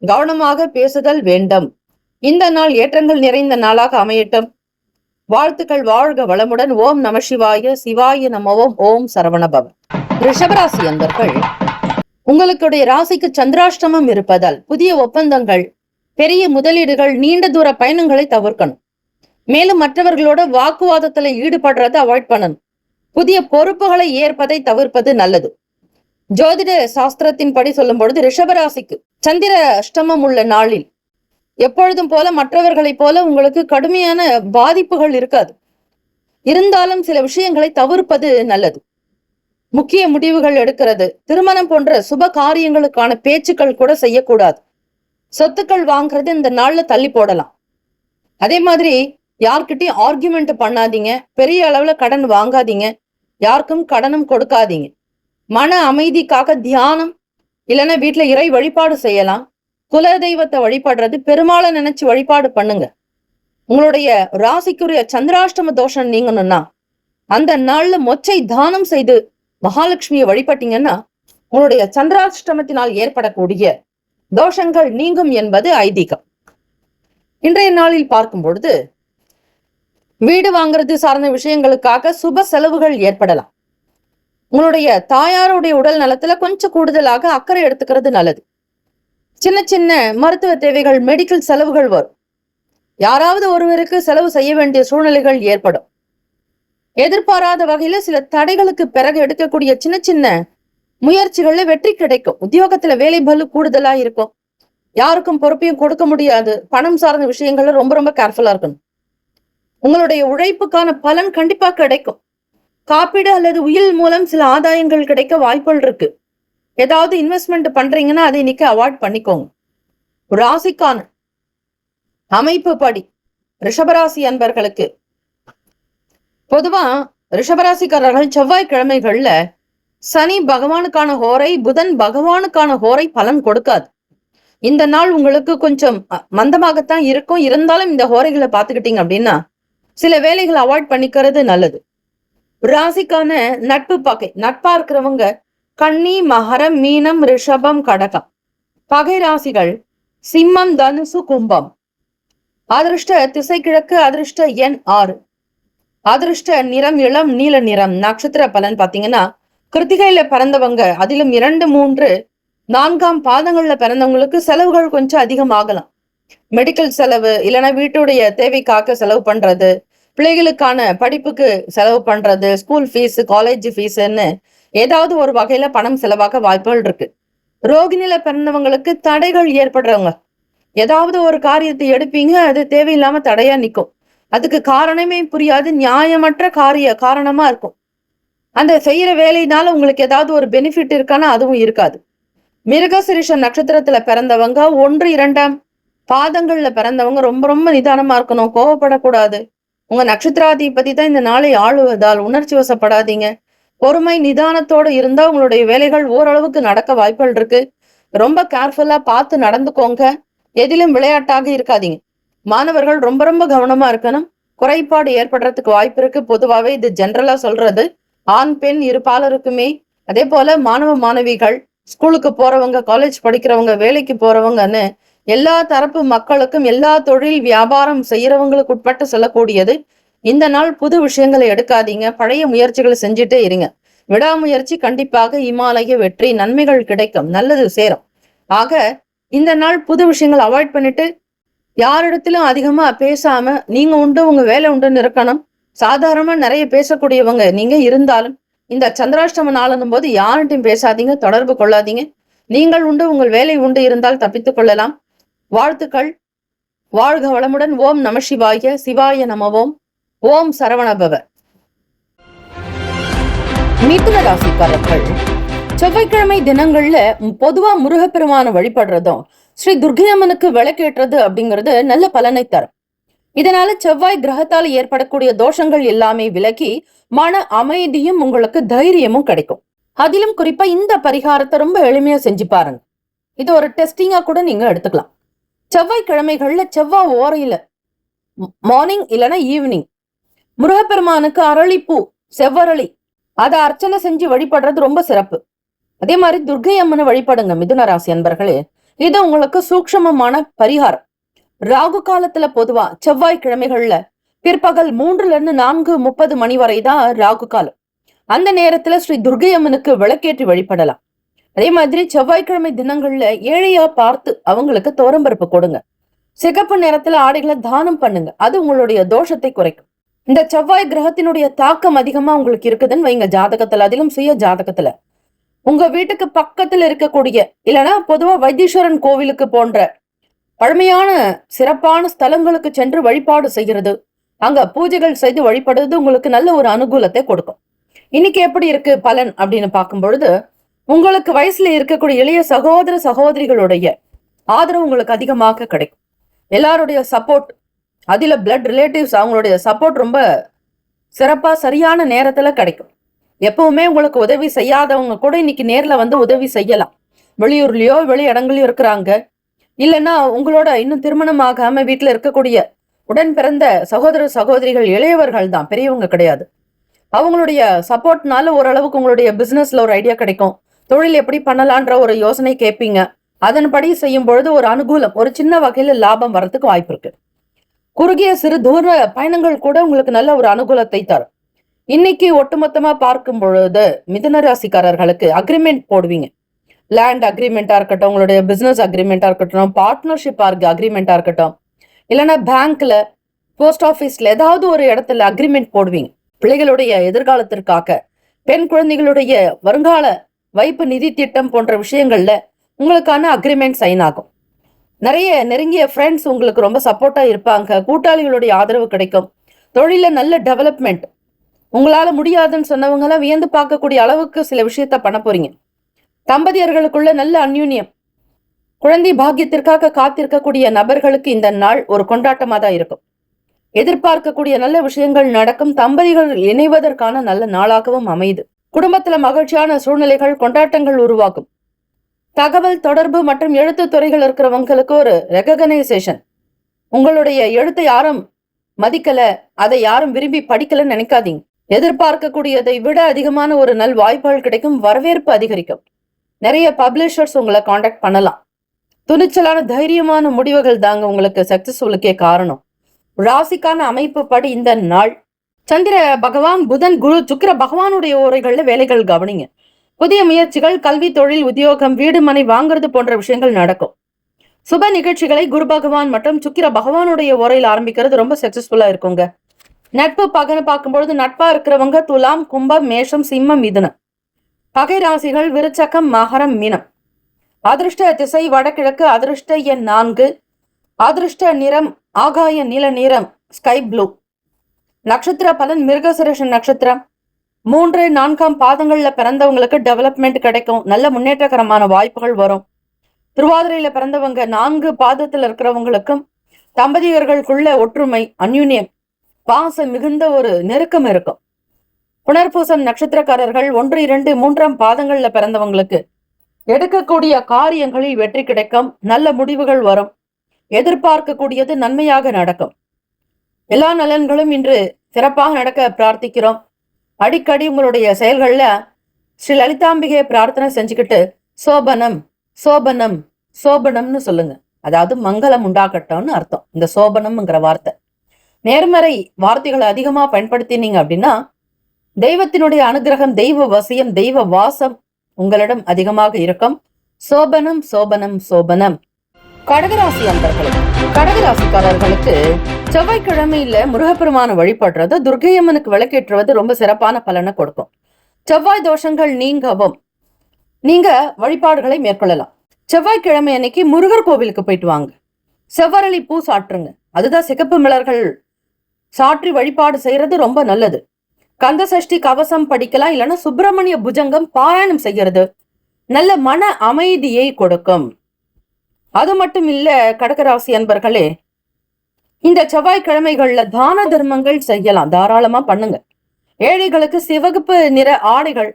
[SPEAKER 2] கவனமாக பேசுதல் வேண்டும். இந்த நாள் ஏற்றங்கள் நிறைந்த நாளாக அமையட்டும். வாழ்த்துக்கள். வாழ்க வளமுடன். ஓம் நம சிவாய. சிவாய நமவோம். ஓம் சரவணபவ. ரிஷபராசி அன்பர்கள், உங்களுடைய ராசிக்கு சந்திராஷ்டமம் இருப்பதால் புதிய ஒப்பந்தங்கள், பெரிய முதலீடுகள், நீண்ட தூர பயணங்களை தவிர்க்கணும். மேலும் மற்றவர்களோட வாக்குவாதத்துல ஈடுபடுறதை அவாய்ட் பண்ணணும். புதிய பொறுப்புகளை ஏற்பதை தவிர்ப்பது நல்லது. ஜோதிட சாஸ்திரத்தின் படி சொல்லும் பொழுது ரிஷபராசிக்கு சந்திர அஷ்டமம் உள்ள நாளில் எப்பொழுதும் போல மற்றவர்களைப் போல உங்களுக்கு கடுமையான பாதிப்புகள் இருக்காது. இருந்தாலும் சில விஷயங்களை தவிர்ப்பது நல்லது. முக்கிய முடிவுகள் எடுக்கிறது, திருமணம் போன்ற சுப காரியங்களுக்கான பேச்சுக்கள் கூட செய்யக்கூடாது. சொத்துக்கள் வாங்குறது இந்த நாள்ல தள்ளி போடலாம். அதே மாதிரி யார்கிட்டயும் ஆர்கியூமெண்ட் பண்ணாதீங்க. பெரிய அளவுல கடன் வாங்காதீங்க. யாருக்கும் கடனும் கொடுக்காதீங்க. மன அமைதிக்காக தியானம், இல்லைன்னா வீட்டுல இறை வழிபாடு செய்யலாம். குல தெய்வத்தை வழிபடுறது, பெருமாளை நினைச்சு வழிபாடு பண்ணுங்க. உங்களுடைய ராசிக்குரிய சந்திராஷ்டம தோஷம் நீங்கணும்னா அந்த நாள்ல மொச்சை தானம் செய்து மகாலட்சுமியை வழிபட்டீங்கன்னா உங்களுடைய சந்திராஷ்டமத்தினால் ஏற்படக்கூடிய தோஷங்கள் நீங்கும் என்பது ஐதீகம். இன்றைய நாளில் பார்க்கும் பொழுது வீடு வாங்குறது சார்ந்த விஷயங்களுக்காக சுப செலவுகள் ஏற்படலாம். உங்களுடைய தாயாருடைய உடல் நலத்துல கொஞ்சம் கூடுதலாக அக்கறை எடுத்துக்கிறது நல்லது. சின்ன சின்ன மருத்துவ தேவைகள், மெடிக்கல் செலவுகள் வரும். யாராவது ஒருவருக்கு செலவு செய்ய வேண்டிய சூழ்நிலைகள் ஏற்படும். எதிர்பாராத வகையில சில தடைகளுக்கு பிறகு எடுக்கக்கூடிய சின்ன சின்ன முயற்சிகள்ல வெற்றி கிடைக்கும். உத்தியோகத்துல வேலை பளு கூடுதலா இருக்கும். யாருக்கும் பொறுப்பையும் கொடுக்க முடியாது. பணம் சார்ந்த விஷயங்கள்ல ரொம்ப ரொம்ப கேர்ஃபுல்லா இருக்கணும். உங்களுடைய உழைப்புக்கான பலன் கண்டிப்பா கிடைக்கும். காப்பீடு அல்லது உயில் மூலம் சில ஆதாயங்கள் கிடைக்க வாய்ப்புகள் இருக்கு. ஏதாவது இன்வெஸ்ட்மெண்ட் பண்றீங்கன்னா அதை இன்னைக்கு அவாய்ட் பண்ணிக்கோங்க. ராசிக்கான அமைப்பு படி ரிஷபராசி அன்பர்களுக்கு பொதுவா ரிஷபராசிக்காரர்கள் செவ்வாய்க்கிழமைகள்ல சனி பகவானுக்கான ஹோரை, புதன் பகவானுக்கான ஹோரை பலன் கொடுக்காது. இந்த நாள் உங்களுக்கு கொஞ்சம் மந்தமாகத்தான் இருக்கும். இருந்தாலும் இந்த ஹோரைகளை பார்த்துக்கிட்டீங்க அப்படின்னா சில வேலைகளை அவாய்ட் பண்ணிக்கிறது நல்லது. ராசிக்கான நட்பு பகை, நட்பா இருக்கிறவங்க கன்னி, மகரம், மீனம், ரிஷபம், கடகம். பகை ராசிகள் சிம்மம், தனுசு, கும்பம். அதிர்ஷ்ட திசை கிழக்கு, அதிர்ஷ்ட எண் 6, அதிர்ஷ்ட நிறம் இளம் நீல நிறம். நட்சத்திர பலன் பாத்தீங்கன்னா கிருத்திகையில பிறந்தவங்க, அதிலும் 2, 3, 4ஆம் பாதங்கள்ல பிறந்தவங்களுக்கு செலவுகள் கொஞ்சம் அதிகமாகலாம். மெடிக்கல் செலவு, இல்லைன்னா வீட்டுடைய தேவைக்காக செலவு பண்றது, பிள்ளைகளுக்கான படிப்புக்கு செலவு பண்றது, ஸ்கூல் ஃபீஸ், காலேஜ் ஃபீஸ்ன்னு ஏதாவது ஒரு வகையில பணம் செலவாக வாய்ப்புகள் இருக்கு. ரோகிணியில பிறந்தவங்களுக்கு தடைகள் ஏற்படுறவங்க, ஏதாவது ஒரு காரியத்தை எடுப்பீங்க, அது தேவையில்லாம தடையா நிற்கும். அதுக்கு காரணமே புரியாது, நியாயமற்ற காரணமா இருக்கும். அந்த செய்யற வேலையினால உங்களுக்கு ஏதாவது ஒரு பெனிஃபிட் இருக்கானா அதுவும் இருக்காது. மிருகசிரிஷ நட்சத்திரத்துல பிறந்தவங்க, 1, 2ஆம் பாதங்கள்ல பிறந்தவங்க ரொம்ப ரொம்ப நிதானமா இருக்கணும். கோவப்படக்கூடாது. உங்க நட்சத்திராதிபதி தான் இந்த நாளை ஆளுவதால் உணர்ச்சி வசப்படாதீங்க. பொறுமை நிதானத்தோடு இருந்தா உங்களுடைய வேலைகள் ஓரளவுக்கு நடக்க வாய்ப்புகள் இருக்கு. ரொம்ப கேர்ஃபுல்லா பார்த்து நடந்துக்கோங்க. எதிலும் விளையாட்டாக இருக்காதீங்க. மாணவர்கள் ரொம்ப ரொம்ப கவனமா இருக்கணும். குறைபாடு ஏற்படுறதுக்கு வாய்ப்பு இருக்கு. பொதுவாகவே இது ஜென்ரலா சொல்றது. ஆண் பெண் இரு பாலருக்குமே. அதே போல மாணவ மாணவிகள், ஸ்கூலுக்கு போறவங்க, காலேஜ் படிக்கிறவங்க, வேலைக்கு போறவங்கன்னு எல்லா தரப்பு மக்களுக்கும், எல்லா தொழில் வியாபாரம் செய்யறவங்களுக்கு உட்பட்டு சொல்லக்கூடியது. இந்த நாள் புது விஷயங்களை எடுக்காதீங்க. பழைய முயற்சிகளை செஞ்சுட்டே இருங்க. விடாமுயற்சி கண்டிப்பாக இமாலய வெற்றி, நன்மைகள் கிடைக்கும், நல்லது சேரும். ஆக இந்த நாள் புது விஷயங்கள் அவாய்ட் பண்ணிட்டு யாரிடத்திலும் அதிகமா பேசாம நீங்க உண்டு உங்க வேலை உண்டுன்னு இருக்கணும். சாதாரணமா நிறைய பேசக்கூடியவங்க நீங்க இருந்தாலும் இந்த சந்திராஷ்டம நாளும் போது யார்கிட்டையும் பேசாதீங்க, தொடர்பு கொள்ளாதீங்க. நீங்கள் உண்டு உங்கள் வேலை உண்டு இருந்தால் தப்பித்துக் கொள்ளலாம். வாழ்த்துக்கள். வாழ்க வளமுடன். ஓம் நம சிவாய. சிவாய நமவோம். ஓம் சரவணபவ. மிதுன ராசிக்காரர்கள் செவ்வாய்க்கிழமை தினங்கள்ல பொதுவா முருகப்பெருமான வழிபடுறதும் ஸ்ரீ துர்கையம்மனுக்கு விளக்கேற்றது அப்படிங்கிறது நல்ல பலனை தரும். இதனால செவ்வாய் கிரகத்தால் ஏற்படக்கூடிய தோஷங்கள் எல்லாமே விலகி மன அமைதியும் உங்களுக்கு தைரியமும் கிடைக்கும். அதிலும் குறிப்பா இந்த பரிகாரத்தை ரொம்ப எளிமையா செஞ்சு பாருங்க. இது ஒரு டெஸ்டிங்கா கூட நீங்க எடுத்துக்கலாம். செவ்வாய்க்கிழமைகள்ல செவ்வாய் ஓரையில மார்னிங் இல்லைன்னா ஈவினிங் முருகப்பெருமானுக்கு அரளிப்பூ, செவ்வரளி அதை அர்ச்சனை செஞ்சு வழிபடுறது ரொம்ப சிறப்பு. அதே மாதிரி துர்கை அம்மனை வழிபடுங்க மிதுன ராசி அன்பர்களே. இது உங்களுக்கு சூக்ஷமமான பரிகாரம். ராகு காலத்துல பொதுவா செவ்வாய்க்கிழமைகள்ல பிற்பகல் 3-4:30 மணி வரை தான் ராகு காலம். அந்த நேரத்துல ஸ்ரீ துர்கை அம்மனுக்கு விளக்கேற்றி வழிபடலாம். அதே மாதிரி செவ்வாய்க்கிழமை தினங்கள்ல ஏழையா பார்த்து அவங்களுக்கு தோரம்பருப்பு கொடுங்க. சிகப்பு நிறத்துல ஆடைகளை தானம் பண்ணுங்க. அது உங்களுடைய தோஷத்தை குறைக்கும். இந்த செவ்வாய் கிரகத்தினுடைய தாக்கம் அதிகமா உங்களுக்கு இருக்குதுன்னு வைங்க ஜாதகத்துல, அதிலும் சுய ஜாதகத்துல. உங்க வீட்டுக்கு பக்கத்துல இருக்கக்கூடிய இல்லைன்னா பொதுவா வைத்தீஸ்வரன் கோவிலுக்கு போன்ற பழமையான சிறப்பான ஸ்தலங்களுக்கு சென்று வழிபாடு செய்கிறது, அங்க பூஜைகள் செய்து வழிபடுறது உங்களுக்கு நல்ல ஒரு அனுகூலத்தை கொடுக்கும். இன்னைக்கு எப்படி இருக்கு பலன் அப்படின்னு பார்க்கும் பொழுது, உங்களுக்கு வயசுல இருக்கக்கூடிய இளைய சகோதர சகோதரிகளுடைய ஆதரவு உங்களுக்கு அதிகமாக கிடைக்கும். எல்லாருடைய சப்போர்ட், அதுல பிளட் ரிலேட்டிவ்ஸ் அவங்களுடைய சப்போர்ட் ரொம்ப சிறப்பா சரியான நேரத்துல கிடைக்கும். எப்பவுமே உங்களுக்கு உதவி செய்யாதவங்க கூட இன்னைக்கு நேர்ல வந்து உதவி செய்யலாம். வெளியூர்லயோ வெளி இடங்களையோ இருக்கிறாங்க. இல்லைன்னா உங்களோட இன்னும் திருமணம் ஆகாம வீட்டுல இருக்கக்கூடிய உடன் பிறந்த சகோதர சகோதரிகள் இளையவர்கள் தான், பெரியவங்க கிடையாது. அவங்களுடைய சப்போர்ட்னால ஓரளவுக்கு உங்களுடைய பிசினஸ்ல ஒரு ஐடியா கிடைக்கும். தொழில் எப்படி பண்ணலான்ற ஒரு யோசனை கேட்பீங்க. அதன்படி செய்யும் பொழுது ஒரு அனுகூலம், ஒரு சின்ன வகையில லாபம் வர்றதுக்கு வாய்ப்பு இருக்கு. குறுகிய சிறு தூர பயணங்கள் கூட உங்களுக்கு நல்ல ஒரு அனுகூலத்தை தரும். இன்னைக்கு ஒட்டுமொத்தமா பார்க்கும் பொழுது மிதுன ராசிக்காரர்களுக்கு அக்ரிமெண்ட் போடுவீங்க. லேண்ட் அக்ரிமெண்டா இருக்கட்டும், உங்களுடைய பிசினஸ் அக்ரிமெண்டா இருக்கட்டும், பார்ட்னர்ஷிப் அக்ரிமெண்டா இருக்கட்டும், இல்லைன்னா பேங்க்ல, போஸ்ட் ஆபீஸ்ல ஏதாவது ஒரு இடத்துல அக்ரிமெண்ட் போடுவீங்க. பிள்ளைகளுடைய எதிர்காலத்திற்காக, பெண் குழந்தைகளுடைய வருங்கால வைப்பு நிதி திட்டம் போன்ற விஷயங்கள்ல உங்களுக்கான அக்ரிமெண்ட் சைன் ஆகும். நிறைய நெருங்கிய ஃப்ரெண்ட்ஸ் உங்களுக்கு ரொம்ப சப்போர்ட்டா இருப்பாங்க. கூட்டாளிகளுடைய ஆதரவு கிடைக்கும். தொழில நல்ல டெவலப்மெண்ட். உங்களால முடியாதுன்னு சொன்னவங்க எல்லாம் வியந்து பார்க்கக்கூடிய அளவுக்கு சில விஷயத்த பண்ண போறீங்க. தம்பதியர்களுக்குள்ள நல்ல அந்யூன்யம். குழந்தை பாக்கியத்திற்காக காத்திருக்கக்கூடிய நபர்களுக்கு இந்த நாள் ஒரு கொண்டாட்டமா தான் இருக்கும். எதிர்பார்க்கக்கூடிய நல்ல விஷயங்கள் நடக்கும். தம்பதிகள் இணைவதற்கான நல்ல நாளாகவும் அமையுது. குடும்பத்துல மகிழ்ச்சியான சூழ்நிலைகள், கொண்டாட்டங்கள் உருவாகும். தகவல் தொடர்பு மற்றும் எழுத்து துறைகள் இருக்கிறவங்களுக்கு ஒரு ரெகனைசேஷன். உங்களுடைய எழுத்தை யாரும் மதிக்கல, அதை யாரும் விரும்பி படிக்கலன்னு நினைக்காதீங்க. எதிர்பார்க்கக்கூடியதை விட அதிகமான ஒரு நல் வாய்ப்புகள் கிடைக்கும். வரவேற்பு அதிகரிக்கும். நிறைய பப்ளிஷர்ஸ் உங்களை காண்டாக்ட் பண்ணலாம். துணிச்சலான தைரியமான முடிவுகள் தாங்க உங்களுக்கு சக்சஸ்ஃபுல்லுக்கே காரணம். ராசிக்கான அமைப்பு படி இந்த நாள் சந்திர பகவான், புதன், குரு, சுக்கிர பகவானுடைய உரைகள்ல வேலைகள் கவனிங்க. புதிய முயற்சிகள், கல்வி, தொழில், உத்தியோகம், வீடு மனை வாங்குறது போன்ற விஷயங்கள் நடக்கும். சுப நிகழ்ச்சிகளை குரு பகவான் மற்றும் சுக்கிர பகவானுடைய உரையில் ஆரம்பிக்கிறது ரொம்ப சக்சஸ்ஃபுல்லா இருக்குங்க. நட்பு பகன்னு பார்க்கும்பொழுது நட்பா இருக்கிறவங்க துலாம், கும்பம், மேஷம், சிம்மம், மிதுனம். பகை ராசிகள் விருச்சகம், மகரம், மீனம். அதிர்ஷ்ட திசை வடகிழக்கு. அதிர்ஷ்ட எண் 4. அதிர்ஷ்ட நிறம் ஆகாய நீல நிறம், ஸ்கை ப்ளூ. நட்சத்திர பலன் மிருகசிரேஷன் நட்சத்திரம். 3, 4ஆம் பாதங்கள்ல பிறந்தவங்களுக்கு டெவலப்மெண்ட் கிடைக்கும். நல்ல முன்னேற்றகரமான வாய்ப்புகள் வரும். திருவாதிரையில பிறந்தவங்க 4 பாதத்துல இருக்கிறவங்களுக்கும் தம்பதியர்களுக்குள்ள ஒற்றுமை, அந்யூன்யம், பாசம் மிகுந்த ஒரு நெருக்கம் இருக்கும். புனர்பூசம் நட்சத்திரக்காரர்கள் 1, 2, 3ஆம் பாதங்கள்ல பிறந்தவங்களுக்கு எடுக்கக்கூடிய காரியங்களில் வெற்றி கிடைக்கும். நல்ல முடிவுகள் வரும். எதிர்பார்க்கக்கூடியது நன்மையாக நடக்கும். எல்லா நலன்களும் இன்று சிறப்பாக நடக்க பிரார்த்திக்கிறோம். அடிக்கடி உங்களுடைய செயல்கள்ல ஸ்ரீ லலிதாம்பிகையை பிரார்த்தனை செஞ்சுக்கிட்டு சோபனம் சோபனம் சோபனம்னு சொல்லுங்க. அதாவது மங்களம் உண்டாகட்டும்னு அர்த்தம் இந்த சோபனம்ங்கிற வார்த்தை. நேர்மறை வார்த்தைகளை அதிகமா பயன்படுத்தினீங்க அப்படின்னா தெய்வத்தினுடைய அனுகிரகம், தெய்வ வசியம், தெய்வ வாசம் உங்களிடம் அதிகமாக இருக்கும். சோபனம் சோபனம் சோபனம். கடகராசி அன்பர்களே, கடகராசிக்காரர்களுக்கு செவ்வாய்க்கிழமையில முருகப்பெருமான வழிபடுறது, துர்க்கையம்மனுக்கு விளக்கேற்றுவது ரொம்ப சிறப்பான பலனை கொடுக்கும். செவ்வாய் தோஷங்கள் நீங்கவும் நீங்க வழிபாடுகளை மேற்கொள்ளலாம். செவ்வாய்க்கிழமை அன்னைக்கு முருகர் கோவிலுக்கு போயிட்டு வாங்க. செவ்வரளி பூ சாற்றுங்க. அதுதான் சிகப்பு மலர்கள் சாற்றி வழிபாடு செய்யறது ரொம்ப நல்லது. கந்த சஷ்டி கவசம் படிக்கலாம். இல்லைன்னா சுப்பிரமணிய புஜங்கம் பாராயணம் செய்யறது நல்ல மன அமைதியை கொடுக்கும். அது மட்டும் இல்ல கடகராசி அன்பர்களே, இந்த செவ்வாய்க்கிழமைகள்ல தான தர்மங்கள் செய்யலாம். தாராளமா பண்ணுங்க. ஏழைகளுக்கு சிவப்பு நிற ஆடைகள்,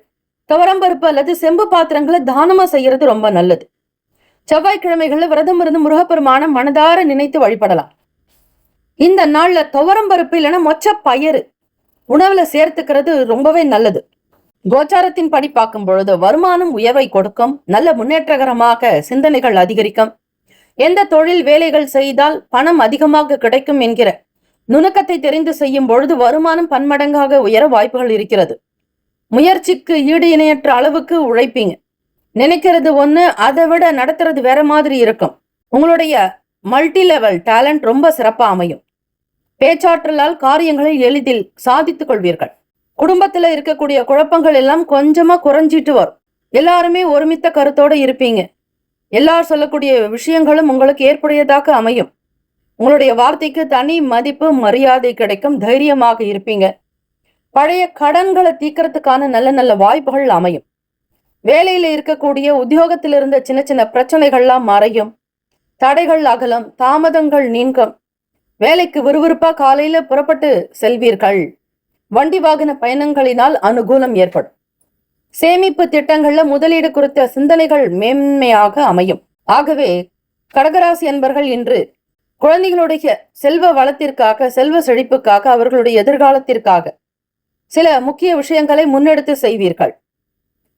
[SPEAKER 2] துவரம்பருப்பு அல்லது செம்பு பாத்திரங்களை தானமா செய்யறது ரொம்ப நல்லது. செவ்வாய்க்கிழமைகள்ல விரதம் இருந்து முருகப்பெருமான மனதார நினைத்து வழிபடலாம். இந்த நாள்ல துவரம்பருப்பு இல்லைன்னா மொச்ச பயிறு உணவுல சேர்த்துக்கிறது ரொம்பவே நல்லது. கோச்சாரத்தின் படி பார்க்கும் பொழுது வருமானம் உயர்வை கொடுக்கும். நல்ல முன்னேற்றகரமாக சிந்தனைகள் அதிகரிக்கும். எந்த தொழில் வேலைகள் செய்தால் பணம் அதிகமாக கிடைக்கும் என்கிற நுணுக்கத்தை தெரிந்து செய்யும் பொழுது வருமானம் பன்மடங்காக உயர வாய்ப்புகள் இருக்கிறது. முயற்சிக்கு ஈடு இணையற்ற அளவுக்கு உழைப்பீங்க. நினைக்கிறது ஒண்ணு, அதை விட நடத்துறது வேற மாதிரி இருக்கும். உங்களுடைய மல்டி லெவல் டேலண்ட் ரொம்ப சிறப்பா அமையும். பேச்சாற்றலால் காரியங்களை எளிதில் சாதித்துக் கொள்வீர்கள். குடும்பத்துல இருக்கக்கூடிய குழப்பங்கள் எல்லாம் கொஞ்சமா குறைஞ்சிட்டு வரும். எல்லாருமே ஒருமித்த கருத்தோட இருப்பீங்க. எல்லாரும் சொல்லக்கூடிய விஷயங்களும் உங்களுக்கு ஏற்புடையதாக அமையும். உங்களுடைய வார்த்தைக்கு தனி மதிப்பு, மரியாதை கிடைக்கும். தைரியமாக இருப்பீங்க. பழைய கடன்களை தீர்க்கறதுக்கான நல்ல நல்ல வாய்ப்புகள் அமையும். வேலையில இருக்கக்கூடிய உத்தியோகத்தில் இருந்த சின்ன சின்ன பிரச்சனைகள்லாம் மறையும். தடைகள் அகலம், தாமதங்கள் நீங்கும். வேலைக்கு விறுவிறுப்பா காலையில புறப்பட்டு செல்வீர்கள். வண்டி வாகன பயணங்களினால் அனுகூலம் ஏற்படும். சேமிப்பு திட்டங்கள்ல முதலீடு குறித்த சிந்தனைகள் மேன்மையாக அமையும். ஆகவே கடகராசி அன்பர்கள் இன்று குழந்தைகளுடைய செல்வ வளத்திற்காக, செல்வ செழிப்புக்காக, அவர்களுடைய எதிர்காலத்திற்காக சில முக்கிய விஷயங்களை முன்னெடுத்து செய்வீர்கள்.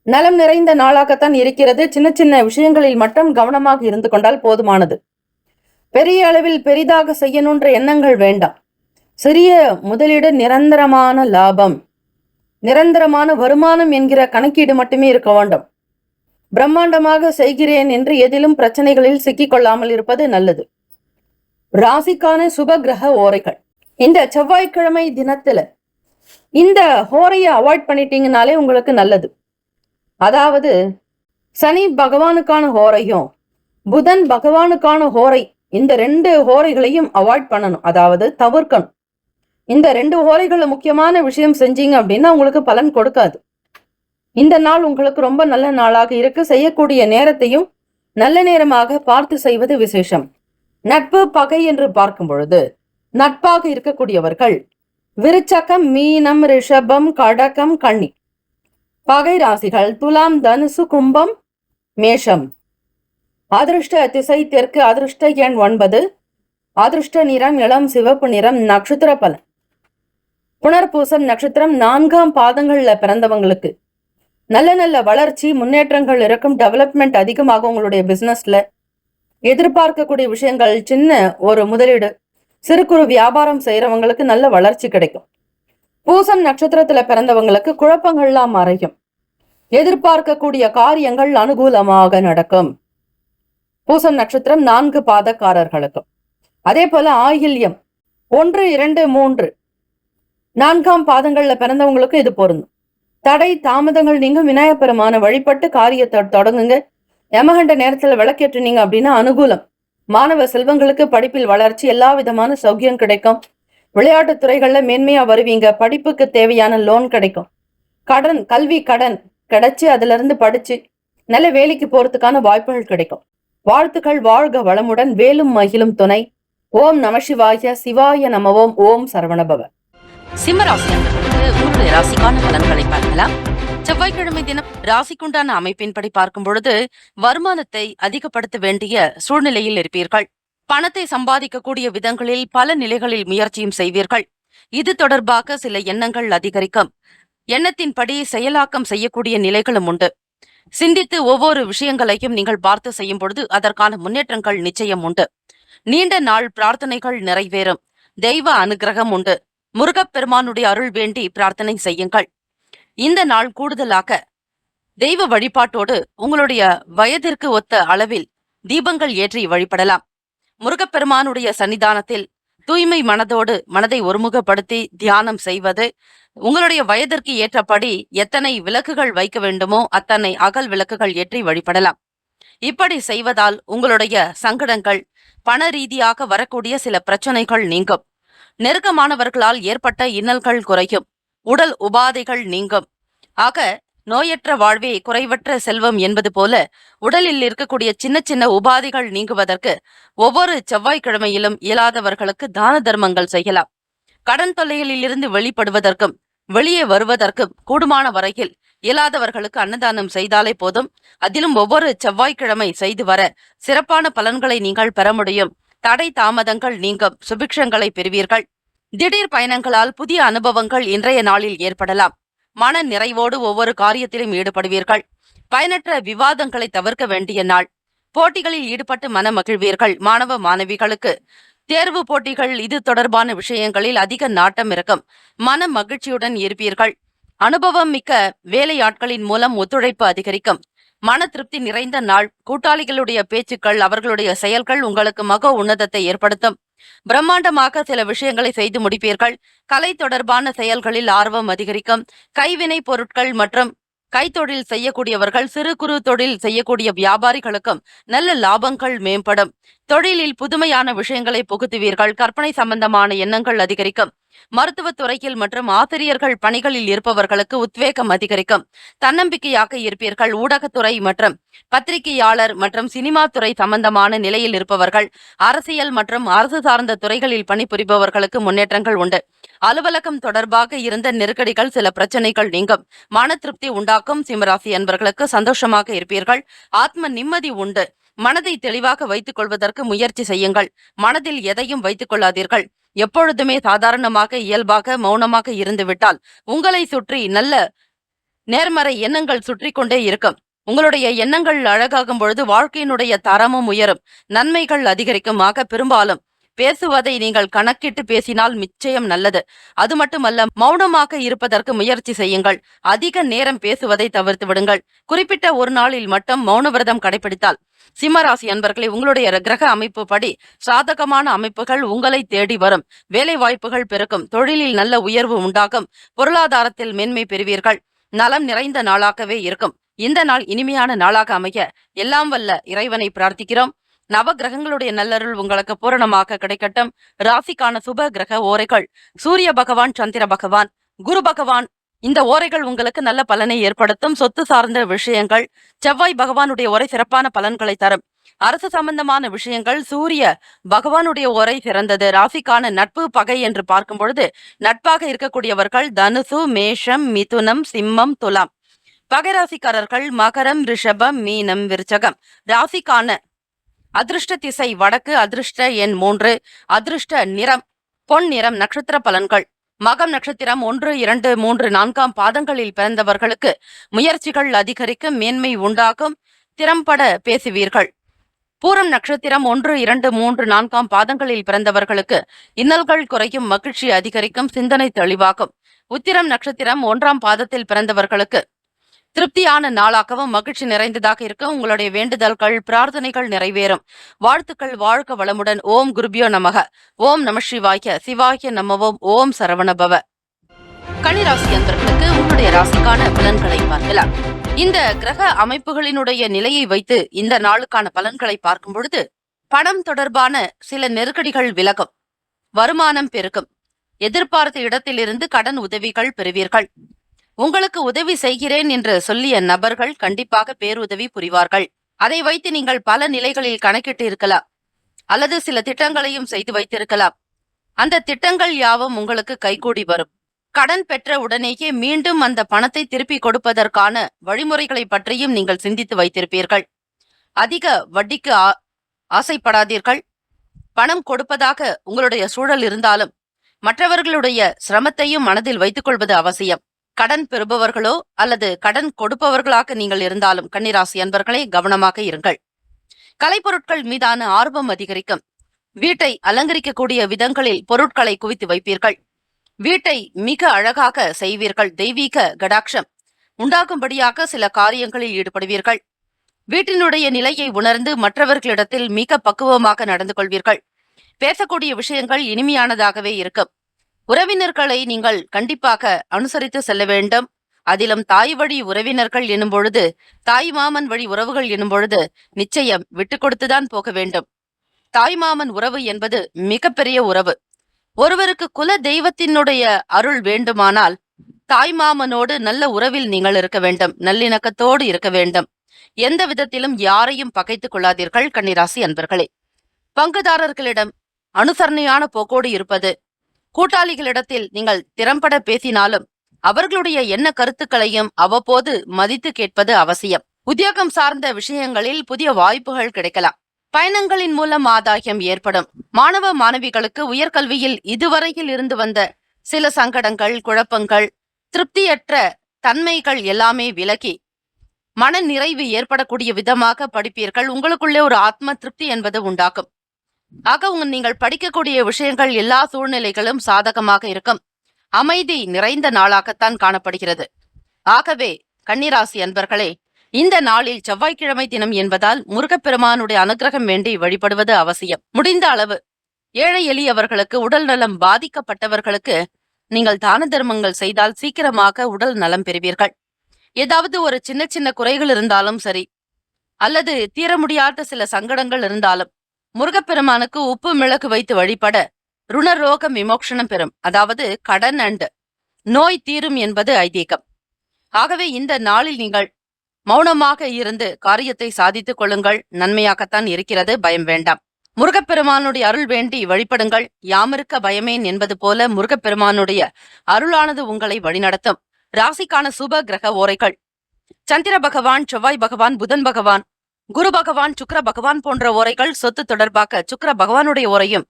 [SPEAKER 2] நலம் நிறைந்த நாளாகத்தான் இருக்கிறது. சின்ன சின்ன விஷயங்களில் மட்டும் கவனமாக இருந்து கொண்டால் போதுமானது. பெரிய அளவில் பெரிதாக செய்யணுன்ற எண்ணங்கள் வேண்டாம். சிறிய முதலீடு, நிரந்தரமான லாபம், நிரந்தரமான வருமானம் என்கிற கணக்கீடு மட்டுமே இருக்க வேண்டும். பிரம்மாண்டமாக செய்கிறேன் என்று எதிலும் பிரச்சனைகளில் சிக்கிக் கொள்ளாமல் இருப்பது நல்லது. ராசிக்கான சுப கிரக ஓரைகள். இந்த செவ்வாய்க்கிழமை தினத்துல இந்த ஹோரையை அவாய்ட் பண்ணிட்டீங்கனாலே உங்களுக்கு நல்லது. அதாவது சனி பகவானுக்கான ஹோரையும் புதன் பகவானுக்கான ஹோரை, இந்த 2 ஹோரைகளையும் அவாய்ட் பண்ணணும், அதாவது தவிர்க்கணும். இந்த 2 ஹோரைகளை முக்கியமான விஷயம் செஞ்சீங்க அப்படின்னா உங்களுக்கு பலன் கொடுக்காது. இந்த நாள் உங்களுக்கு ரொம்ப நல்ல நாளாக இருக்கு. செய்யக்கூடிய நேரத்தையும் நல்ல நேரமாக பார்த்து செய்வது விசேஷம். நட்பு பகை என்று பார்க்கும் பொழுது நட்பாக இருக்கக்கூடியவர்கள் விருச்சகம், மீனம், ரிஷபம், கடகம், கன்னி. பகை ராசிகள் துலாம், தனுசு, கும்பம், மேஷம். அதிர்ஷ்ட திசை தெற்கு. அதிர்ஷ்ட எண் 9. அதிர்ஷ்ட நிறம் இளம் சிவப்பு நிறம். நட்சத்திர பலன். புனர்பூசம் நட்சத்திரம் 4ஆம் பாதங்கள்ல பிறந்தவங்களுக்கு நல்ல நல்ல வளர்ச்சி, முன்னேற்றங்கள் இருக்கும். டெவலப்மெண்ட் அதிகமாக உங்களுடைய பிசினஸ்ல எதிர்பார்க்கக்கூடிய விஷயங்கள், சின்ன ஒரு முதலீடு, சிறு குறு வியாபாரம் செய்யறவங்களுக்கு நல்ல வளர்ச்சி கிடைக்கும். பூசம் நட்சத்திரத்துல பிறந்தவங்களுக்கு குழப்பங்கள்லாம் மறையும். எதிர்பார்க்கக்கூடிய காரியங்கள் அனுகூலமாக நடக்கும். பூசம் நட்சத்திரம் 4 பாதக்காரர்களுக்கும். அதே போல ஆயில்யம் 1, 2, 3 4ஆம் பாதங்கள்ல பிறந்தவங்களுக்கு இது பொருந்தும். தடை தாமதங்கள் நீங்க விநாயகப் பெருமான வழிபட்டு காரியத்தை தொடங்குங்க. யமகண்ட நேரத்துல விளக்கேற்றுனீங்க அப்படின்னா அனுகூலம். மாணவ செல்வங்களுக்கு படிப்பில் வளர்ச்சி, எல்லா விதமான சௌக்கியம் கிடைக்கும். விளையாட்டு துறைகள்ல மேன்மையா வருவீங்க. படிப்புக்கு தேவையான லோன் கிடைக்கும். கல்வி கடன் கிடைச்சு அதுல இருந்து படிச்சு நல்ல வேலைக்கு போறதுக்கான வாய்ப்புகள் கிடைக்கும். வாழ்த்துக்கள். வாழ்க வளமுடன். வேலும் மகிழும் துணை. ஓம் நம சிவாய. சிவாய நமவோம். ஓம் சரவணபவ.
[SPEAKER 1] சிம்மராசி அன்பர்களுக்கு உங்களுடைய ராசிக்கான பலன்களை பார்க்கலாம். செவ்வாய்க்கிழமை தினம் ராசிக்குண்டான அமைப்பின்படி பார்க்கும் பொழுது வருமானத்தை அதிகப்படுத்த வேண்டிய சூழ்நிலையில் இருப்பீர்கள். பணத்தை சம்பாதிக்கக்கூடிய விதங்களில் பல நிலைகளில் முயற்சியும் செய்வீர்கள். இது தொடர்பாக சில எண்ணங்கள் அதிகரிக்கும். எண்ணத்தின்படி செயலாக்கம் செய்யக்கூடிய நிலைகளும் உண்டு. சிந்தித்து ஒவ்வொரு விஷயங்களையும் நீங்கள் பார்த்து செய்யும் பொழுது அதற்கான முன்னேற்றங்கள் நிச்சயம் உண்டு. நீண்ட நாள் பிரார்த்தனைகள் நிறைவேறும். தெய்வ அனுகிரகம் உண்டு. முருகப்பெருமானுடைய அருள் வேண்டி பிரார்த்தனை செய்யுங்கள். இந்த நாள் கூடுதலாக தெய்வ வழிபாட்டோடு உங்களுடைய வயதிற்கு ஒத்த அளவில் தீபங்கள் ஏற்றி வழிபடலாம். முருகப்பெருமானுடைய சன்னிதானத்தில் தூய்மை மனதோடு மனதை ஒருமுகப்படுத்தி தியானம் செய்வது, உங்களுடைய வயதிற்கு ஏற்றபடி எத்தனை விளக்குகள் வைக்க வேண்டுமோ அத்தனை அகல் விளக்குகள் ஏற்றி வழிபடலாம். இப்படி செய்வதால் உங்களுடைய சங்கடங்கள், பண ரீதியாக வரக்கூடிய சில பிரச்சனைகள் நீங்கும். நெருக்கமானவர்களால் ஏற்பட்ட இன்னல்கள் குறையும். உடல் உபாதைகள் நீங்கும். ஆக நோயற்ற வாழ்வே குறைவற்ற செல்வம் என்பது போல உடலில் இருக்கக்கூடிய சின்ன சின்ன உபாதைகள் நீங்குவதற்கு ஒவ்வொரு செவ்வாய்க்கிழமையிலும் இயலாதவர்களுக்கு தான தர்மங்கள் செய்யலாம். கடன் தொல்லைகளில் இருந்து வெளிப்படுவதற்கும் வெளியே வருவதற்கும் கூடுமான வரையில் இயலாதவர்களுக்கு அன்னதானம் செய்தாலே போதும். அதிலும் ஒவ்வொரு செவ்வாய்க்கிழமை செய்து வர சிறப்பான பலன்களை நீங்கள் பெற முடியும். தடை தாமதங்கள் நீங்கும். சுபிக்ஷங்களை பெறுவீர்கள். திடீர் பயணங்களால் புதிய அனுபவங்கள் இன்றைய நாளில் ஏற்படலாம். மன நிறைவோடு ஒவ்வொரு காரியத்திலும் ஈடுபடுவீர்கள். பயனற்ற விவாதங்களை தவிர்க்க வேண்டிய நாள். போட்டிகளில் ஈடுபட்டு மன மகிழ்வீர்கள். மாணவ மாணவிகளுக்கு தேர்வு போட்டிகள், இது தொடர்பான விஷயங்களில் அதிக நாட்டம் இருக்கும். மன மகிழ்ச்சியுடன் இருப்பீர்கள். அனுபவம் மிக்க வேலையாட்களின் மூலம் ஒத்துழைப்பு அதிகரிக்கும். மன திருப்தி நிறைந்த நாள். கூட்டாளிகளுடைய பேச்சுக்கள், அவர்களுடைய செயல்கள் உங்களுக்கு மக உன்னதத்தை ஏற்படுத்தும். பிரம்மாண்டமாக சில விஷயங்களை செய்து முடிப்பீர்கள். கலை தொடர்பான செயல்களில் ஆர்வம் அதிகரிக்கும். கைவினை பொருட்கள் மற்றும் கைத்தொழில் செய்யக்கூடியவர்கள், சிறு குறு தொழில் செய்யக்கூடிய வியாபாரிகளுக்கும் நல்ல லாபங்கள் மேம்படும். தொழிலில் புதுமையான விஷயங்களை புகுத்துவீர்கள். கற்பனை சம்பந்தமான எண்ணங்கள் அதிகரிக்கும். மருத்துவத் துறையில் மற்றும் ஆசிரியர்கள் பணிகளில் இருப்பவர்களுக்கு உத்வேகம் அதிகரிக்கும். தன்னம்பிக்கையாக இருப்பீர்கள். ஊடகத்துறை மற்றும் பத்திரிகையாளர் மற்றும் சினிமா துறை சம்பந்தமான நிலையில் இருப்பவர்கள், அரசியல் மற்றும் அரசு சார்ந்த துறைகளில் பணிபுரிபவர்களுக்கு முன்னேற்றங்கள் உண்டு. அலுவலகம் தொடர்பாக இருந்த நெருக்கடிகள், சில பிரச்சனைகள் நீங்கும். மன திருப்தி உண்டாக்கும். சிம்மராசி அன்பர்களுக்கு சந்தோஷமாக இருப்பீர்கள். ஆத்ம நிம்மதி உண்டு. மனதை தெளிவாக வைத்துக் கொள்வதற்கு முயற்சி செய்யுங்கள். மனதில் எதையும் வைத்துக் கொள்ளாதீர்கள். எப்பொழுதுமே சாதாரணமாக, இயல்பாக, மௌனமாக இருந்துவிட்டால் உங்களை சுற்றி நல்ல நேர்மறை எண்ணங்கள் சுற்றி கொண்டே இருக்கும். உங்களுடைய எண்ணங்கள் அழகாகும் பொழுது வாழ்க்கையினுடைய தரமும் உயரும். நன்மைகள் அதிகரிக்கும். ஆக பெரும்பாலும் பேசுவதை நீங்கள் கணக்கிட்டு பேசினால் நிச்சயம் நல்லது. அது மட்டுமல்ல, மௌனமாக இருப்பதற்கு முயற்சி செய்யுங்கள். அதிக நேரம் பேசுவதை தவிர்த்து விடுங்கள். குறிப்பிட்ட ஒரு நாளில் மட்டும் மௌன விரதம் கடைபிடித்தால் சிம்மராசி அன்பர்களை உங்களுடைய கிரக அமைப்பு படி சாதகமான அமைப்புகள் உங்களை தேடி வரும். வேலை வாய்ப்புகள் பெருக்கும். தொழிலில் நல்ல உயர்வு உண்டாகும். பொருளாதாரத்தில் மேன்மை பெறுவீர்கள். நலம் நிறைந்த நாளாகவே இருக்கும். இந்த நாள் இனிமையான நாளாக அமைய எல்லாம் வல்ல இறைவனை பிரார்த்திக்கிறோம். நவ கிரகங்களுடைய நல்லருள் உங்களுக்கு பூரணமாக கிடைக்கட்டும். ராசிக்கான சுப கிரக ஓரைகள்: சூரிய பகவான், சந்திர பகவான், குரு பகவான். இந்த ஓரைகள் உங்களுக்கு நல்ல பலனை ஏற்படுத்தும். சொத்து சார்ந்த விஷயங்கள். செவ்வாய் பகவானுடைய ஓரை சிறப்பான பலன்களை தரும். அரசு சம்பந்தமான விஷயங்கள். சூரிய பகவானுடைய ஓரை சிறந்தது. ராசிக்கான நட்பு பகை என்று பார்க்கும் பொழுது நட்பாக இருக்கக்கூடியவர்கள் தனுசு, மேஷம், மிதுனம், சிம்மம், துலாம். பகை ராசிக்காரர்கள் மகரம், ரிஷபம், மீனம், விருச்சகம். ராசிக்கான அதிர்ஷ்ட திசை வடக்கு. அதிர்ஷ்ட எண் 3. அதிர்ஷ்ட நிறம் பொன் நிறம். நட்சத்திர பலன்கள்: மகம் நட்சத்திரம் 1, 2, 3, 4ஆம் பாதங்களில் பிறந்தவர்களுக்கு முயற்சிகள் அதிகரிக்கும். மேன்மை உண்டாகும். திறம்பட பேசுவீர்கள். பூரம் நட்சத்திரம் 1, 2, 3, 4ஆம் பாதங்களில் பிறந்தவர்களுக்கு இன்னல்கள் குறையும். மகிழ்ச்சி அதிகரிக்கும். சிந்தனை தெளிவாகும். உத்திரம் நட்சத்திரம் 1ஆம் பாதத்தில் பிறந்தவர்களுக்கு திருப்தியான நாளாகவும் மகிழ்ச்சி நிறைந்ததாக இருக்கும். உங்களுடைய வேண்டுதல்கள், பிரார்த்தனைகள் நிறைவேறும். வாழ்த்துக்கள். வாழ்க வளமுடன். ஓம் குருபியோ நமக. ஓம் நம சிவாய. சிவாய நமவோம். ஓம் சரவணபவ. கன்னிராசி அன்பர்களுக்கு உங்களுடைய ராசிக்கான பலன்களை பார்க்கலாம். இந்த கிரக அமைப்புகளினுடைய நிலையை வைத்து இந்த நாளுக்கான பலன்களை பார்க்கும் பொழுது பணம் தொடர்பான சில நெருக்கடிகள் விலகும். வருமானம் பெருகும். எதிர்பார்த்த இடத்திலிருந்து கடன் உதவிகள் பெறுவீர்கள். உங்களுக்கு உதவி செய்கிறேன் என்று சொல்லிய நபர்கள் கண்டிப்பாக பேருதவி புரிவார்கள். அதை வைத்து நீங்கள் பல நிலைகளில் கணக்கிட்டு இருக்கலாம், அல்லது சில திட்டங்களையும் செய்து வைத்திருக்கலாம். அந்த திட்டங்கள் யாவும் உங்களுக்கு கைகூடி வரும். கடன் பெற்ற உடனேயே மீண்டும் அந்த பணத்தை திருப்பி கொடுப்பதற்கான வழிமுறைகளை பற்றியும் நீங்கள் சிந்தித்து வைத்திருப்பீர்கள். அதிக வட்டிக்கு ஆசைப்படாதீர்கள். பணம் கொடுப்பதாக உங்களுடைய சூழல் இருந்தாலும் மற்றவர்களுடைய சிரமத்தையும் மனதில் வைத்துக் கொள்வது அவசியம். கடன் பெறுபவர்களோ அல்லது கடன் கொடுப்பவர்களாக நீங்கள் இருந்தாலும் கன்னிராசி அன்பர்களே கவனமாக இருங்கள். கலைப்பொருட்கள் மீதான ஆர்வம் அதிகரிக்கும். வீட்டை அலங்கரிக்கக்கூடிய விதங்களில் பொருட்களை குவித்து வைப்பீர்கள். வீட்டை மிக அழகாக செய்வீர்கள். தெய்வீக கடாட்சம் உண்டாகும்படியாக சில காரியங்களில் ஈடுபடுவீர்கள். வீட்டினுடைய நிலையை உணர்ந்து மற்றவர்களிடத்தில் மிக பக்குவமாக நடந்து கொள்வீர்கள். பேசக்கூடிய விஷயங்கள் இனிமையானதாகவே இருக்கும். உறவினர்களை நீங்கள் கண்டிப்பாக அனுசரித்து செல்ல வேண்டும். அதிலும் தாய் வழி உறவினர்கள் எனும் பொழுது, தாய் மாமன் வழி உறவுகள் எனும் பொழுது நிச்சயம் விட்டு கொடுத்துதான் போக வேண்டும். தாய் மாமன் உறவு என்பது மிகப்பெரிய உறவு. ஒருவருக்கு குல தெய்வத்தினுடைய அருள் வேண்டுமானால் தாய் மாமனோடு நல்ல உறவில் நீங்கள் இருக்க வேண்டும். நல்லிணக்கத்தோடு இருக்க வேண்டும். எந்த விதத்திலும் யாரையும் பகைத்துக் கொள்ளாதீர்கள் கன்னிராசி அன்பர்களே. பங்குதாரர்களிடம் அனுசரணையான போக்கோடு இருப்பது. கூட்டாளிகளிடத்தில் நீங்கள் திறம்பட பேசினாலும் அவர்களுடைய எண்ண கருத்துக்களையும் அவ்வப்போது மதித்து கேட்பது அவசியம். உத்தியோகம் சார்ந்த விஷயங்களில் புதிய வாய்ப்புகள் கிடைக்கலாம். பயணங்களின் மூலம் ஆதாயம் ஏற்படும். மாணவ மாணவிகளுக்கு உயர்கல்வியில் இதுவரையில் இருந்து வந்த சில சங்கடங்கள், குழப்பங்கள், திருப்தியற்ற தன்மைகள் எல்லாமே விலகி மன நிறைவு ஏற்படக்கூடிய விதமாக படிப்பீர்கள். உங்களுக்குள்ளே ஒரு ஆத்ம திருப்தி என்பது உண்டாகும். ஆக நீங்கள் படிக்கக்கூடிய விஷயங்கள் எல்லா சூழ்நிலைகளும் சாதகமாக இருக்கும். அமைதி நிறைந்த நாளாகத்தான் காணப்படுகிறது. ஆகவே கன்னிராசி அன்பர்களே, இந்த நாளில் செவ்வாய்க்கிழமை தினம் என்பதால் முருகப்பெருமானுடைய அனுகிரகம் வேண்டி வழிபடுவது அவசியம். முடிந்த அளவு ஏழை எளியவர்களுக்கு, உடல் நலம் பாதிக்கப்பட்டவர்களுக்கு நீங்கள் தான தர்மங்கள் செய்தால் சீக்கிரமாக உடல் நலம் பெறுவீர்கள். ஏதாவது ஒரு சின்ன சின்ன குறைகள் இருந்தாலும் சரி, அல்லது தீர முடியாத சில சங்கடங்கள் இருந்தாலும் முருகப்பெருமானுக்கு உப்பு மிளகு வைத்து வழிபட ருணரோக விமோக்ஷனம் பெறும், அதாவது கடன் அண்ட் நோய் தீரும் என்பது ஐதீகம். ஆகவே இந்த நாளில் நீங்கள் மௌனமாக இருந்து காரியத்தை சாதித்துக் கொள்ளுங்கள். நன்மையாகத்தான் இருக்கிறது, பயம் வேண்டாம். முருகப்பெருமானுடைய அருள் வேண்டி வழிபடுங்கள். யாமிருக்க பயமேன் என்பது போல முருகப்பெருமானுடைய அருளானது உங்களை வழிநடத்தும். ராசிக்கான சுப கிரக ஓரைகள்: சந்திர பகவான், செவ்வாய் பகவான், புதன் பகவான், குரு பகவான், சுக்கிர பகவான் போன்ற ஓரைகள். சொத்து தொடர்பாக சுக்கிர பகவானுடைய ஓரையும்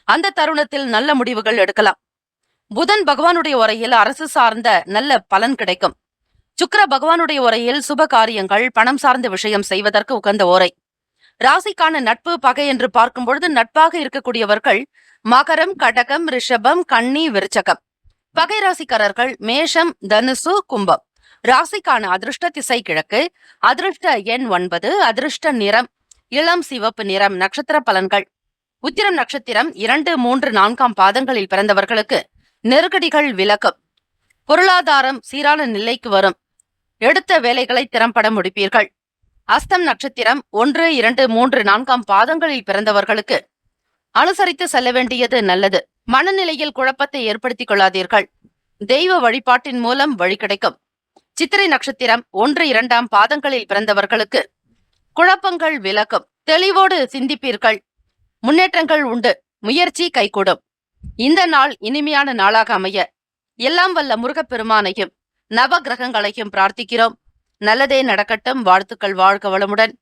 [SPEAKER 1] அந்த தருணத்தில் நல்ல முடிவுகள் எடுக்கலாம். புதன் பகவானுடைய உரையில் அரசு சார்ந்த நல்ல பலன் கிடைக்கும். சுக்கிர பகவானுடைய உரையில் சுப காரியங்கள், பணம் சார்ந்த விஷயம் செய்வதற்கு உகந்த ஓரை. ராசிக்கான நட்பு பகை என்று பார்க்கும் பொழுது நட்பாக இருக்கக்கூடியவர்கள் மகரம், கடகம், ரிஷபம், கன்னி, விருச்சகம். பகை ராசிக்காரர்கள் மேஷம், தனுசு, கும்பம். ராசிக்கான அதிர்ஷ்ட திசை கிழக்கு, அதிர்ஷ்ட எண் 9, அதிர்ஷ்ட நிறம் இளம் சிவப்பு நிறம். நட்சத்திர பலன்கள்: உத்திரம் நட்சத்திரம் 2, 3, 4 பாதங்களில் பிறந்தவர்களுக்கு நெருக்கடிகள் விலகும். பொருளாதாரம் சீரான நிலைக்கு வரும். எடுத்த வேலைகளை திறம்பட முடிப்பீர்கள். அஸ்தம் நட்சத்திரம் 1, 2, 3, 4 பாதங்களில் பிறந்தவர்களுக்கு அனுசரித்து செல்ல வேண்டியது நல்லது. மனநிலையில் குழப்பத்தை ஏற்படுத்திக் கொள்ளாதீர்கள். தெய்வ வழிபாட்டின் மூலம் வழி கிடைக்கும். சித்திரை நட்சத்திரம் 1, 2 பாதங்களில் பிறந்தவர்களுக்கு குழப்பங்கள் விலகும். தெளிவோடு சிந்திப்பீர்கள். முன்னேற்றங்கள் உண்டு. முயற்சி கைகூடும். இந்த நாள் இனிமையான நாளாக அமைய எல்லாம் வல்ல முருகப்பெருமானையும் நவ கிரகங்களையும் பிரார்த்திக்கிறோம். நல்லதே நடக்கட்டும். வாழ்த்துக்கள். வாழ்க வளமுடன்.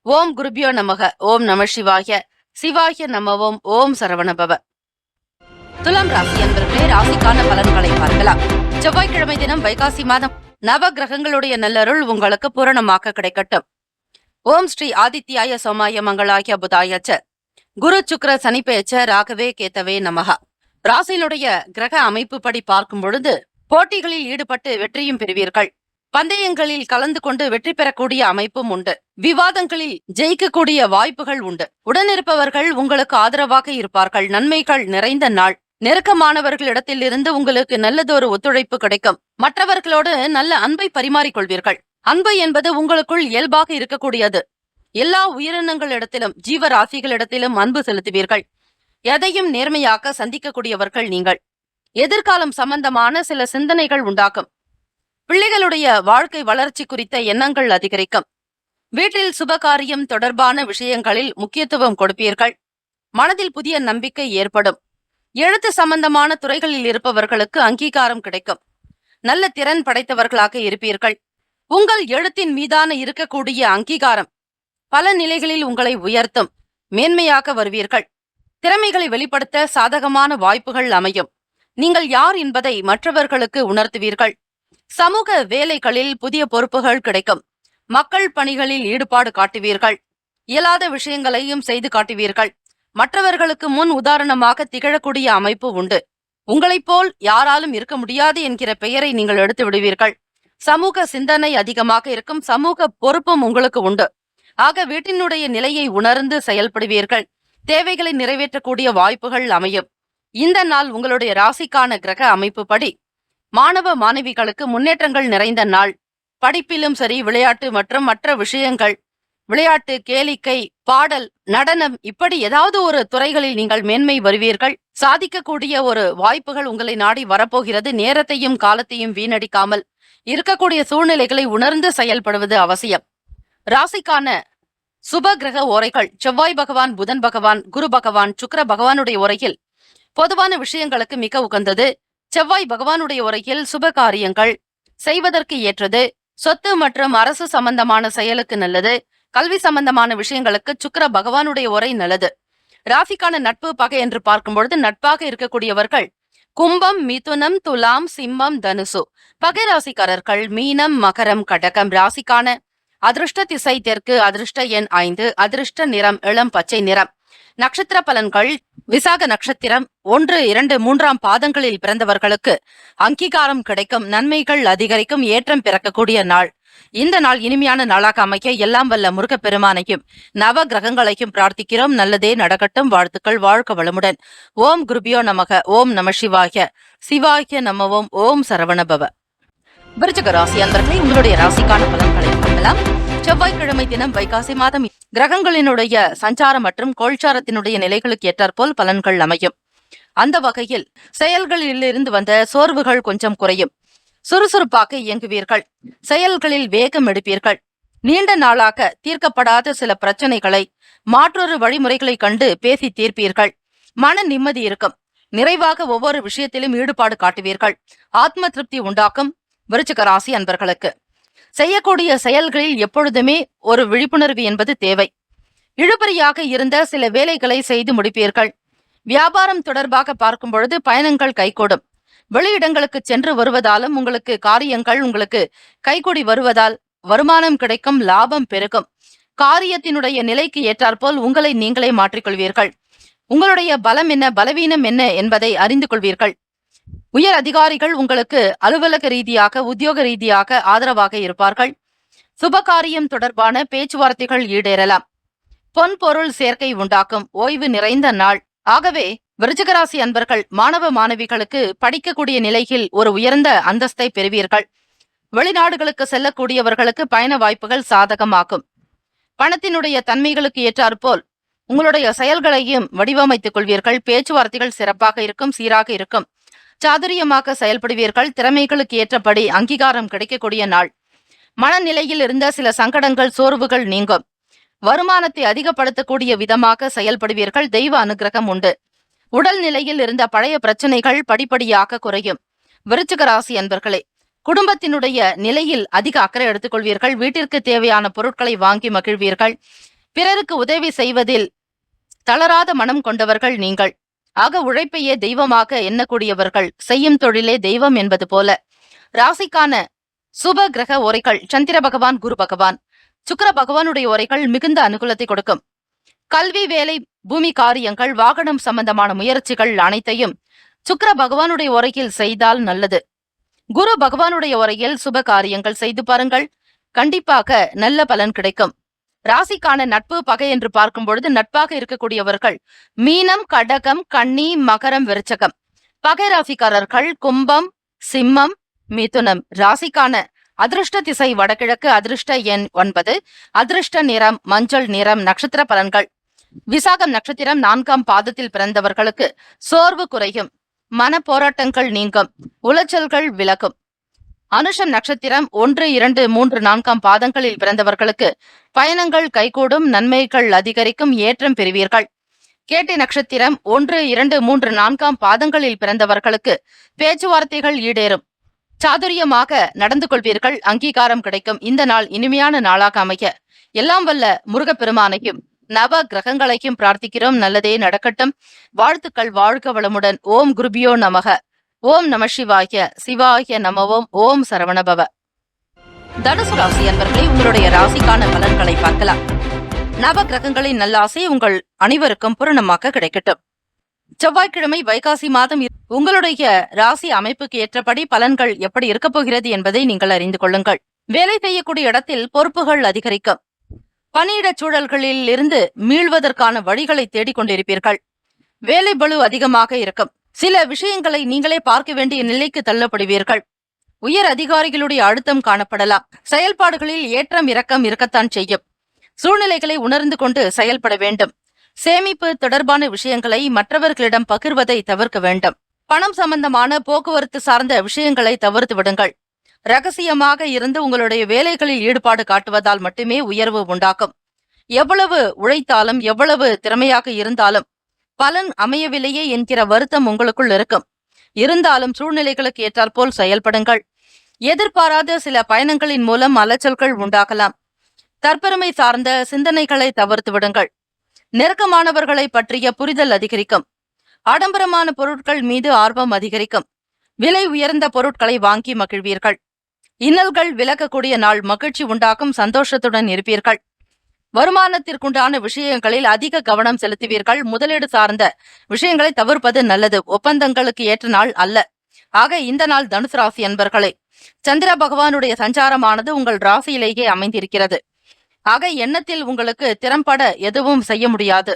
[SPEAKER 1] ஓம் குருபியோ நமக. ஓம் நம சிவாய. சிவாய நமவோம். ஓம் சரவணபவ. துலாம் ராசி என்பவர்களே, ராசிக்கான பலன்களை பார்க்கலாம். செவ்வாய்க்கிழமை தினம் வைகாசி மாதம் நவ கிரகங்களுடைய நல்லருள் உங்களுக்கு பூரணமாக கிடைக்கட்டும். ஓம் ஸ்ரீ ஆதித்யாய சோமாய மங்களாய புதாயச்ச குரு சுக்கிர சனிப்பெயச்ச ராகவே கேத்தவே நமகா. ராசியினுடைய கிரக அமைப்பு படி பார்க்கும் பொழுது போட்டிகளில் ஈடுபட்டு வெற்றியும் பெறுவீர்கள். பந்தயங்களில் கலந்து கொண்டு வெற்றி பெறக்கூடிய அமைப்பும் உண்டு. விவாதங்களில் ஜெயிக்கக்கூடிய வாய்ப்புகள் உண்டு. உடனிருப்பவர்கள் உங்களுக்கு ஆதரவாக இருப்பார்கள். நன்மைகள் நிறைந்த நாள். நெருக்கமானவர்களிடத்திலிருந்து உங்களுக்கு நல்லதொரு ஒத்துழைப்பு கிடைக்கும். மற்றவர்களோடு நல்ல அன்பை பரிமாறிக்கொள்வீர்கள். அன்பு என்பது உங்களுக்குள் இயல்பாக இருக்கக்கூடியது. எல்லா உயிரினங்களிடத்திலும் ஜீவராசிகளிடத்திலும் அன்பு செலுத்துவீர்கள். எதையும் நேர்மையாக சந்திக்கக்கூடியவர்கள் நீங்கள். எதிர்காலம் சம்பந்தமான சில சிந்தனைகள் உண்டாகும். பிள்ளைகளுடைய வாழ்க்கை வளர்ச்சி குறித்த எண்ணங்கள் அதிகரிக்கும். வீட்டில் சுபகாரியம் தொடர்பான விஷயங்களில் முக்கியத்துவம் கொடுப்பீர்கள். மனதில் புதிய நம்பிக்கை ஏற்படும். எழுத்து சம்பந்தமான துறைகளில் இருப்பவர்களுக்கு அங்கீகாரம் கிடைக்கும். நல்ல திறன் படைத்தவர்களாக இருப்பீர்கள். உங்கள் எழுத்தின் மீதான இருக்கக்கூடிய அங்கீகாரம் பல நிலைகளில் உங்களை உயர்த்தும். மேன்மையாக வருவீர்கள். திறமைகளை வெளிப்படுத்த சாதகமான வாய்ப்புகள் அமையும். நீங்கள் யார் என்பதை மற்றவர்களுக்கு உணர்த்துவீர்கள். சமூக வேலைகளில் புதிய பொறுப்புகள் கிடைக்கும். மக்கள் பணிகளில் ஈடுபாடு காட்டுவீர்கள். இயலாத விஷயங்களையும் செய்து காட்டுவீர்கள். மற்றவர்களுக்கு முன் உதாரணமாக திகழக்கூடிய அமைப்பு உண்டு. உங்களைப் போல் யாராலும் இருக்க முடியாது என்கிற பெயரை நீங்கள் எடுத்து விடுவீர்கள். சமூக சிந்தனை அதிகமாக இருக்கும். சமூக பொறுப்பும் உங்களுக்கு உண்டு. ஆக வீட்டினுடைய நிலையை உணர்ந்து செயல்படுவீர்கள். தேவைகளை நிறைவேற்றக்கூடிய வாய்ப்புகள் அமையும். இந்த நாள் உங்களுடைய ராசிக்கான கிரக அமைப்பு படி மாணவ மாணவிகளுக்கு முன்னேற்றங்கள் நிறைந்த நாள். படிப்பிலும் சரி, விளையாட்டு மற்றும் மற்ற விஷயங்கள், விளையாட்டு, கேளிக்கை, பாடல், நடனம், இப்படி ஏதாவது ஒரு துறைகளில் நீங்கள் மேன்மை வருவீர்கள். சாதிக்கக்கூடிய ஒரு வாய்ப்புகள் உங்களை நாடி வரப்போகிறது. நேரத்தையும் காலத்தையும் வீணடிக்காமல் இருக்கக்கூடிய சூழ்நிலைகளை உணர்ந்து செயல்படுவது அவசியம். ராசிக்கான சுப கிரக ஓரைகள்: செவ்வாய் பகவான், புதன் பகவான், குரு பகவான், சுக்கிர பகவானுடைய உரையில் பொதுவான விஷயங்களுக்கு மிக உகந்தது. செவ்வாய் பகவானுடைய உரையில் சுப காரியங்கள் செய்வதற்கு ஏற்றது. சொத்து மற்றும் அரசு சம்பந்தமான செயலுக்கு நல்லது. கல்வி சம்பந்தமான விஷயங்களுக்கு சுக்கிர பகவானுடைய உரை நல்லது. ராசிக்கான நட்பு பகை என்று பார்க்கும் பொழுது நட்பாக இருக்கக்கூடியவர்கள் கும்பம், மிதுனம், துலாம், சிம்மம், தனுசு. பகை ராசிக்காரர்கள் மீனம், மகரம், கடகம். ராசிக்கான அதிர்ஷ்ட திசை தெற்கு, அதிர்ஷ்ட எண் 5, அதிர்ஷ்ட நிறம் இளம் பச்சை நிறம். நட்சத்திர பலன்கள்: விசாக நட்சத்திரம் 1, 2, 3 பாதங்களில் பிறந்தவர்களுக்கு அங்கீகாரம் கிடைக்கும். நன்மைகள் அதிகரிக்கும். ஏற்றம் பிறக்கக்கூடிய நாள். இந்த நாள் இனிமையான நாளாக அமைக்க எல்லாம் வல்ல முருகப்பெருமானையும் நவ கிரகங்களையும் பிரார்த்திக்கிறோம். நல்லதே நடக்கட்டும். வாழ்த்துக்கள். வாழ்க வளமுடன். ஓம் குருபியோ நமக. ஓம் நம சிவாய. சிவாய நமவோம். ஓம் சரவணபவ. விருச்சிக ராசி அன்பர்களே, உங்களுடைய ராசிக்கான பலன்களை பார்க்கலாம். செவ்வாய்க்கிழமை தினம் வைகாசி மாதம் கிரகங்களினுடைய சஞ்சாரம் மற்றும் கோல்சாரத்தினுடைய நிலைகளுக்கு ஏற்றாற்போல் பலன்கள் அமையும். அந்த வகையில் செயல்களில் இருந்து வந்த சோர்வுகள் கொஞ்சம் குறையும். சுறுசுறுப்பாக இயங்குவீர்கள். செயல்களில் வேகம் எடுப்பீர்கள். நீண்ட நாளாக தீர்க்கப்படாத சில பிரச்சனைகளை மாற்றொரு வழிமுறைகளை கண்டு பேசி தீர்ப்பீர்கள். மன நிம்மதி இருக்கும். நிறைவாக ஒவ்வொரு விஷயத்திலும் ஈடுபாடு காட்டுவீர்கள். ஆத்ம திருப்தி உண்டாக்கும். விருச்சிக ராசி அன்பர்களுக்கு செய்யக்கூடிய செயல்களில் எப்பொழுதுமே ஒரு விழிப்புணர்வு என்பது தேவை. இழுபறியாக இருந்த சில வேலைகளை செய்து முடிப்பீர்கள். வியாபாரம் தொடர்பாக பார்க்கும் பொழுது பயணங்கள் கைகூடும். வெளியிடங்களுக்கு சென்று வருவதாலும் உங்களுக்கு காரியங்கள் உங்களுக்கு கைகூடி வருவதால் வருமானம் கிடைக்கும், லாபம் பெருகும். காரியத்தினுடைய நிலைக்கு ஏற்றாற்போல் உங்களை நீங்களே மாற்றிக்கொள்வீர்கள். உங்களுடைய பலம் என்ன, பலவீனம் என்ன என்பதை அறிந்து கொள்வீர்கள். உயர் அதிகாரிகள் உங்களுக்கு அலுவலக ரீதியாக, உத்தியோக ரீதியாக ஆதரவாக இருப்பார்கள். சுபகாரியம் தொடர்பான பேச்சுவார்த்தைகள் ஈடேறலாம். பொன் பொருள் சேர்க்கை உண்டாக்கும். ஓய்வு நிறைந்த நாள். ஆகவே விருச்சிகராசி அன்பர்கள், மாணவ மாணவிகளுக்கு படிக்கக்கூடிய நிலையில் ஒரு உயர்ந்த அந்தஸ்தை பெறுவீர்கள். வெளிநாடுகளுக்கு செல்லக்கூடியவர்களுக்கு பயண வாய்ப்புகள் சாதகமாகும். பணத்தினுடைய தன்மைகளுக்கு ஏற்றாற்போல் உங்களுடைய செயல்களையும் வடிவமைத்துக் கொள்வீர்கள். பேச்சுவார்த்தைகள் சிறப்பாக இருக்கும், சீராக இருக்கும். சாதுரியமாக செயல்படுவீர்கள். திறமைகளுக்கு ஏற்றபடி அங்கீகாரம் கிடைக்கக்கூடிய நாள். மனநிலையில் இருந்த சில சங்கடங்கள், சோர்வுகள் நீங்கும். வருமானத்தை அதிகப்படுத்தக்கூடிய விதமாக செயல்படுவீர்கள். தெய்வ அனுகிரகம் உண்டு. உடல் நிலையில் இருந்த பழைய பிரச்சனைகள் படிப்படியாக குறையும். விருச்சிக ராசி அன்பர்களே, குடும்பத்தினுடைய நிலையில் அதிக அக்கறை எடுத்துக்கொள்வீர்கள். வீட்டிற்கு தேவையான பொருட்களை வாங்கி மகிழ்வீர்கள். பிறருக்கு உதவி செய்வதில் தளராத மனம் கொண்டவர்கள் நீங்கள். ஆக உழைப்பையே தெய்வமாக எண்ணக்கூடியவர்கள். செய்யும் தொழிலே தெய்வம் என்பது போல. ராசிக்கான சுப கிரக உரைகள் சந்திர பகவான், குரு பகவான், சுக்கிர பகவானுடைய உரைகள் மிகுந்த அனுகூலத்தை கொடுக்கும். கல்வி, வேலை, பூமி காரியங்கள், வாகனம் சம்பந்தமான முயற்சிகள் அனைத்தையும் சுக்கிர பகவானுடைய உரையில் செய்தால் நல்லது. குரு பகவானுடைய உரையில் சுப காரியங்கள் செய்து பாருங்கள். கண்டிப்பாக நல்ல பலன் கிடைக்கும். ராசிக்கான நட்பு, பகை என்று பார்க்கும் பொழுது நட்பாக இருக்கக்கூடியவர்கள் மீனம், கடகம், கன்னி, மகரம், விருச்சகம். பகை ராசிக்காரர்கள் கும்பம், சிம்மம், மிதுனம். ராசிக்கான அதிர்ஷ்ட திசை வடகிழக்கு. அதிர்ஷ்ட எண் 9. அதிர்ஷ்ட நிறம் மஞ்சள் நிறம். நட்சத்திர பலன்கள். விசாகம் நட்சத்திரம் 4ஆம் பாதத்தில் பிறந்தவர்களுக்கு சோர்வு குறையும். மன போராட்டங்கள் நீங்கும். உளைச்சல்கள் விலகும். அனுஷம் நட்சத்திரம் 1, 2, 3, 4ஆம் பாதங்களில் பிறந்தவர்களுக்கு பயணங்கள் கைகூடும். நன்மைகள் அதிகரிக்கும். ஏற்றம் பெறுவீர்கள். கேட்டை நட்சத்திரம் 1, 2, 3, 4ஆம் பாதங்களில் பிறந்தவர்களுக்கு பேச்சுவார்த்தைகள் ஈடேறும். சாதுரியமாக நடந்து கொள்வீர்கள். அங்கீகாரம் கிடைக்கும். இந்த நாள் இனிமையான நாளாக அமைய எல்லாம் வல்ல முருகப்பெருமானையும் நவ கிரகங்களையும் பிரார்த்திக்கிறோம். நல்லதே நடக்கட்டும். வாழ்த்துக்கள். வாழ்க வளமுடன். ஓம் குருபியோ நமக. ஓம் நம சிவாய. சிவாய நமவோம். ஓம் சரவணபவ. தனுசு ராசி அன்பர்களே, உங்களுடைய ராசிக்கான பலன்களை பார்க்கலாம். நவ கிரகங்களின் நல்லாசை உங்கள் அனைவருக்கும் பூரணமாக கிடைக்கட்டும். செவ்வாய்க்கிழமை வைகாசி மாதம் உங்களுடைய ராசி அமைப்புக்கு ஏற்றபடி பலன்கள் எப்படி இருக்க போகிறது என்பதை நீங்கள் அறிந்து கொள்ளுங்கள். வேலை செய்யக்கூடிய இடத்தில் பொறுப்புகள் அதிகரிக்கும். பணியிட சூழல்களில் இருந்து மீள்வதற்கான வழிகளை தேடிக்கொண்டிருப்பீர்கள். வேலை பளு அதிகமாக இருக்கும். சில விஷயங்களை நீங்களே பார்க்க வேண்டிய நிலைக்கு தள்ளப்படுவீர்கள். உயர் அதிகாரிகளுடைய அழுத்தம் காணப்படலாம். செயல்பாடுகளில் ஏற்றம் இறக்கம் இருக்கத்தான் செய்யும். சூழ்நிலைகளை உணர்ந்து கொண்டு செயல்பட வேண்டும். சேமிப்பு தொடர்பான விஷயங்களை மற்றவர்களிடம் பகிர்வதை தவிர்க்க வேண்டும். பணம் சம்பந்தமான போக்குவரத்து சார்ந்த விஷயங்களை தவிர்த்து விடுங்கள். ரகசியமாக இருந்து உங்களுடைய வேலைகளில் ஈடுபாடு காட்டுவதால் மட்டுமே உயர்வு உண்டாகும். எவ்வளவு உழைத்தாலும், எவ்வளவு திறமையாக இருந்தாலும் பலன் அமையவில்லையே என்கிற வருத்தம் உங்களுக்குள் இருக்கும். இருந்தாலும் சூழ்நிலைகளுக்கு ஏற்றாற்போல் செயல்படுங்கள். எதிர்பாராத சில பயணங்களின் மூலம் அலைச்சல்கள் உண்டாகலாம். தற்பெருமை சார்ந்த சிந்தனைகளை தவிர்த்து விடுங்கள். நெருக்கமானவர்களை பற்றிய புரிதல் அதிகரிக்கும். ஆடம்பரமான பொருட்கள் மீது ஆர்வம் அதிகரிக்கும். விலை உயர்ந்த பொருட்களை வாங்கி மகிழ்வீர்கள். இன்னல்கள் விலகக்கூடிய நாள். மகிழ்ச்சி உண்டாகும். சந்தோஷத்துடன் இருப்பீர்கள். வருமானத்திற்குண்டான விஷயங்களில் அதிக கவனம் செலுத்துவீர்கள். முதலீடு சார்ந்த விஷயங்களை தவிர்ப்பது நல்லது. ஒப்பந்தங்களுக்கு ஏற்ற நாள் அல்ல. ஆக இந்த நாள் தனுசு ராசி அன்பர்களே, சந்திர பகவானுடைய சஞ்சாரமானது உங்கள் ராசியிலேயே அமைந்திருக்கிறது. ஆக எண்ணத்தில் உங்களுக்கு திறம்பட எதுவும் செய்ய முடியாது.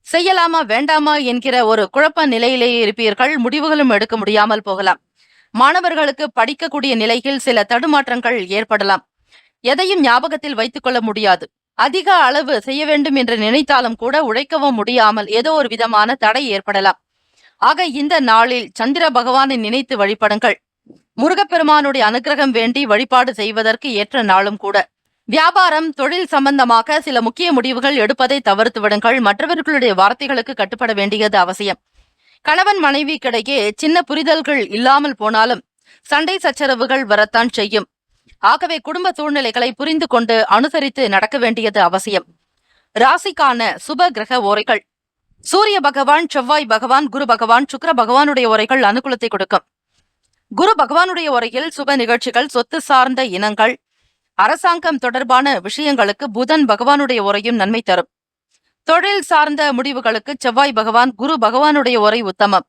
[SPEAKER 1] செய்யலாமா வேண்டாமா என்கிற ஒரு குழப்ப நிலையிலேயே இருப்பீர்கள். முடிவுகளும் எடுக்க முடியாமல் போகலாம். மாணவர்களுக்கு படிக்கக்கூடிய நிலையில் சில தடுமாற்றங்கள் ஏற்படலாம். எதையும் ஞாபகத்தில் வைத்துக் கொள்ள முடியாது. அதிக அளவு செய்ய வேண்டும் என்று நினைத்தாலும் கூட உழைக்கவும் முடியாமல் ஏதோ ஒரு விதமான தடை ஏற்படலாம். ஆக இந்த நாளில் சந்திர பகவானை நினைத்து வழிபடுங்கள். முருகப்பெருமானுடைய அனுகிரகம் வேண்டி வழிபாடு செய்வதற்கு ஏற்ற நாளும் கூட. வியாபாரம், தொழில் சம்பந்தமாக சில முக்கிய முடிவுகள் எடுப்பதை தவிர்த்து விடுங்கள். மற்றவர்களுடைய வார்த்தைகளுக்கு கட்டுப்பட வேண்டியது அவசியம். கணவன் மனைவிக்கிடையே சின்ன புரிதல்கள் இல்லாமல் போனாலும் சண்டை சச்சரவுகள் வரத்தான் செய்யும். ஆகவே குடும்ப சூழ்நிலைகளை புரிந்து கொண்டு அனுசரித்து நடக்க வேண்டியது அவசியம். ராசிக்கான சுப கிரக ஓரைகள். சூரிய பகவான், செவ்வாய் பகவான், குரு பகவான், சுக்கிர பகவானுடைய ஓரைகள் அனுகூலத்தை கொடுக்கும். குரு பகவானுடைய உரையில் சுப நிகழ்ச்சிகள், சொத்து சார்ந்த இனங்கள், அரசாங்கம் தொடர்பான விஷயங்களுக்கு புதன் பகவானுடைய உரையும் நன்மை தரும். தொழில் சார்ந்த முடிவுகளுக்கு செவ்வாய் பகவான், குரு பகவானுடைய உரை உத்தமம்.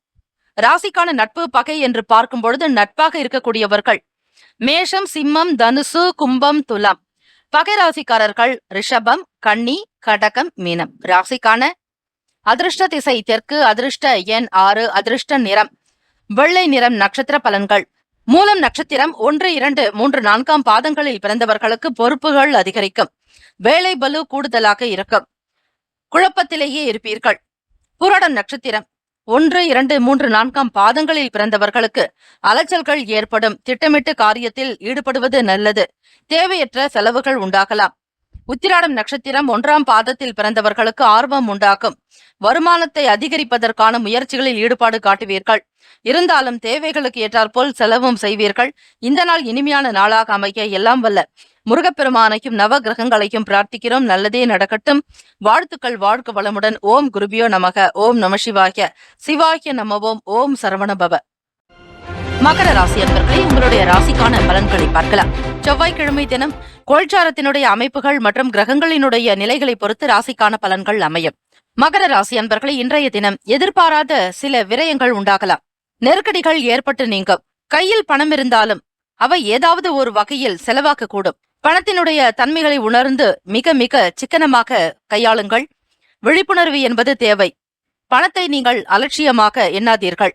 [SPEAKER 1] ராசிக்கான நட்பு பகை என்று பார்க்கும் பொழுது நட்பாக இருக்கக்கூடியவர்கள் மேஷம், சிம்மம், தனுசு, கும்பம், துலாம். பகை ராசிக்காரர்கள் ரிஷபம், கன்னி, கடகம், மீனம். ராசிக்கான அதிர்ஷ்ட திசை தெற்கு, அதிர்ஷ்ட எண் 6, அதிர்ஷ்ட நிறம் வெள்ளை நிறம். நட்சத்திர பலன்கள். மூலம் நட்சத்திரம் 1, 2, 3, 4 பாதங்களில் பிறந்தவர்களுக்கு பொறுப்புகள் அதிகரிக்கும். வேலை பலு கூடுதலாக இருக்கும். குழப்பத்திலேயே இருப்பீர்கள். புரடம் நட்சத்திரம் 1, 2, 3, 4 பாதங்களில் பிறந்தவர்களுக்கு அலைச்சல்கள் ஏற்படும். திட்டமிட்டு காரியத்தில் ஈடுபடுவது நல்லது. தேவையற்ற செலவுகள் உண்டாகலாம். உத்திராடம் நட்சத்திரம் 1ஆம் பாதத்தில் பிறந்தவர்களுக்கு ஆர்வம் உண்டாகும். வருமானத்தை அதிகரிப்பதற்கான முயற்சிகளில் ஈடுபாடு காட்டுவீர்கள். இருந்தாலும் தேவைகளுக்கு ஏற்றாற்போல் செலவும் செய்வீர்கள். இந்த நாள் இனிமையான நாளாக அமைய எல்லாம் வல்ல முருகப்பெருமானையும் நவ கிரகங்களையும் பிரார்த்திக்கிறோம். நல்லதே நடக்கட்டும். வாழ்த்துக்கள். வாழ்க வளமுடன். ஓம் குருபியோ நமக. ஓம் நம சிவாய. சிவாய நமவோம். ஓம் சரவணபவ. மகர ராசி அன்பர்களே, உங்களுடைய ராசிக்கான பலன்களை பார்க்கலாம். செவ்வாய்க்கிழமை தினம் கோள்சாரத்தினுடைய அமைப்புகள் மற்றும் கிரகங்களினுடைய நிலைகளை பொறுத்து ராசிக்கான பலன்கள் அமையும். மகர ராசி அன்பர்களே, இன்றைய தினம் எதிர்பாராத சில விரயங்கள் உண்டாகலாம். நெருக்கடிகள் ஏற்பட்டு நீங்கும். கையில் பணம் இருந்தாலும் அவை ஏதாவது ஒரு வகையில் செலவாக்க கூடும். பணத்தினுடைய தன்மைகளை உணர்ந்து மிக மிக சிக்கனமாக கையாளுங்கள். விழிப்புணர்வு என்பது தேவை. பணத்தை நீங்கள் அலட்சியமாக எண்ணாதீர்கள்.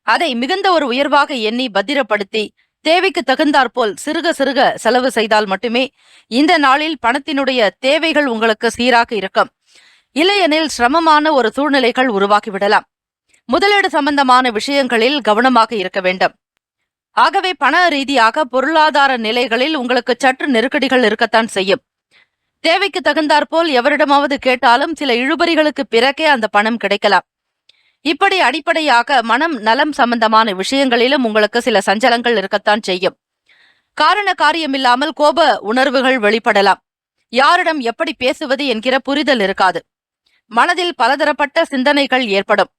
[SPEAKER 1] அதை மிகுந்த ஒரு உயர்வாக எண்ணி பத்திரப்படுத்தி தேவைக்கு தகுந்தாற்போல் சிறுக சிறுக செலவு செய்தால் மட்டுமே இந்த நாளில் பணத்தினுடைய தேவைகள் உங்களுக்கு சீராக இருக்கும். இல்லையெனில் சிரமமான ஒரு சூழ்நிலைகள் உருவாக்கிவிடலாம். முதலீடு சம்பந்தமான விஷயங்களில் கவனமாக இருக்க வேண்டும். ஆகவே பண ரீதியாக பொருளாதார நிலைகளில் உங்களுக்கு சற்று நெருக்கடிகள் இருக்கத்தான் செய்யும். தேவைக்கு தகுந்தாற்போல் எவரிடமாவது கேட்டாலும் சில இழுபறிகளுக்கு பிறகே அந்த பணம் கிடைக்கலாம். இப்படி அடிப்படையாக மனம் நலம் சம்பந்தமான விஷயங்களிலும் உங்களுக்கு சில சஞ்சலங்கள் இருக்கத்தான் செய்யும். காரண காரியமில்லாமல் கோப உணர்வுகள் வெளிப்படலாம். யாரிடம் எப்படி பேசுவது என்கிற புரிதல் இருக்காது. மனதில் பலதரப்பட்ட சிந்தனைகள் ஏற்படும்.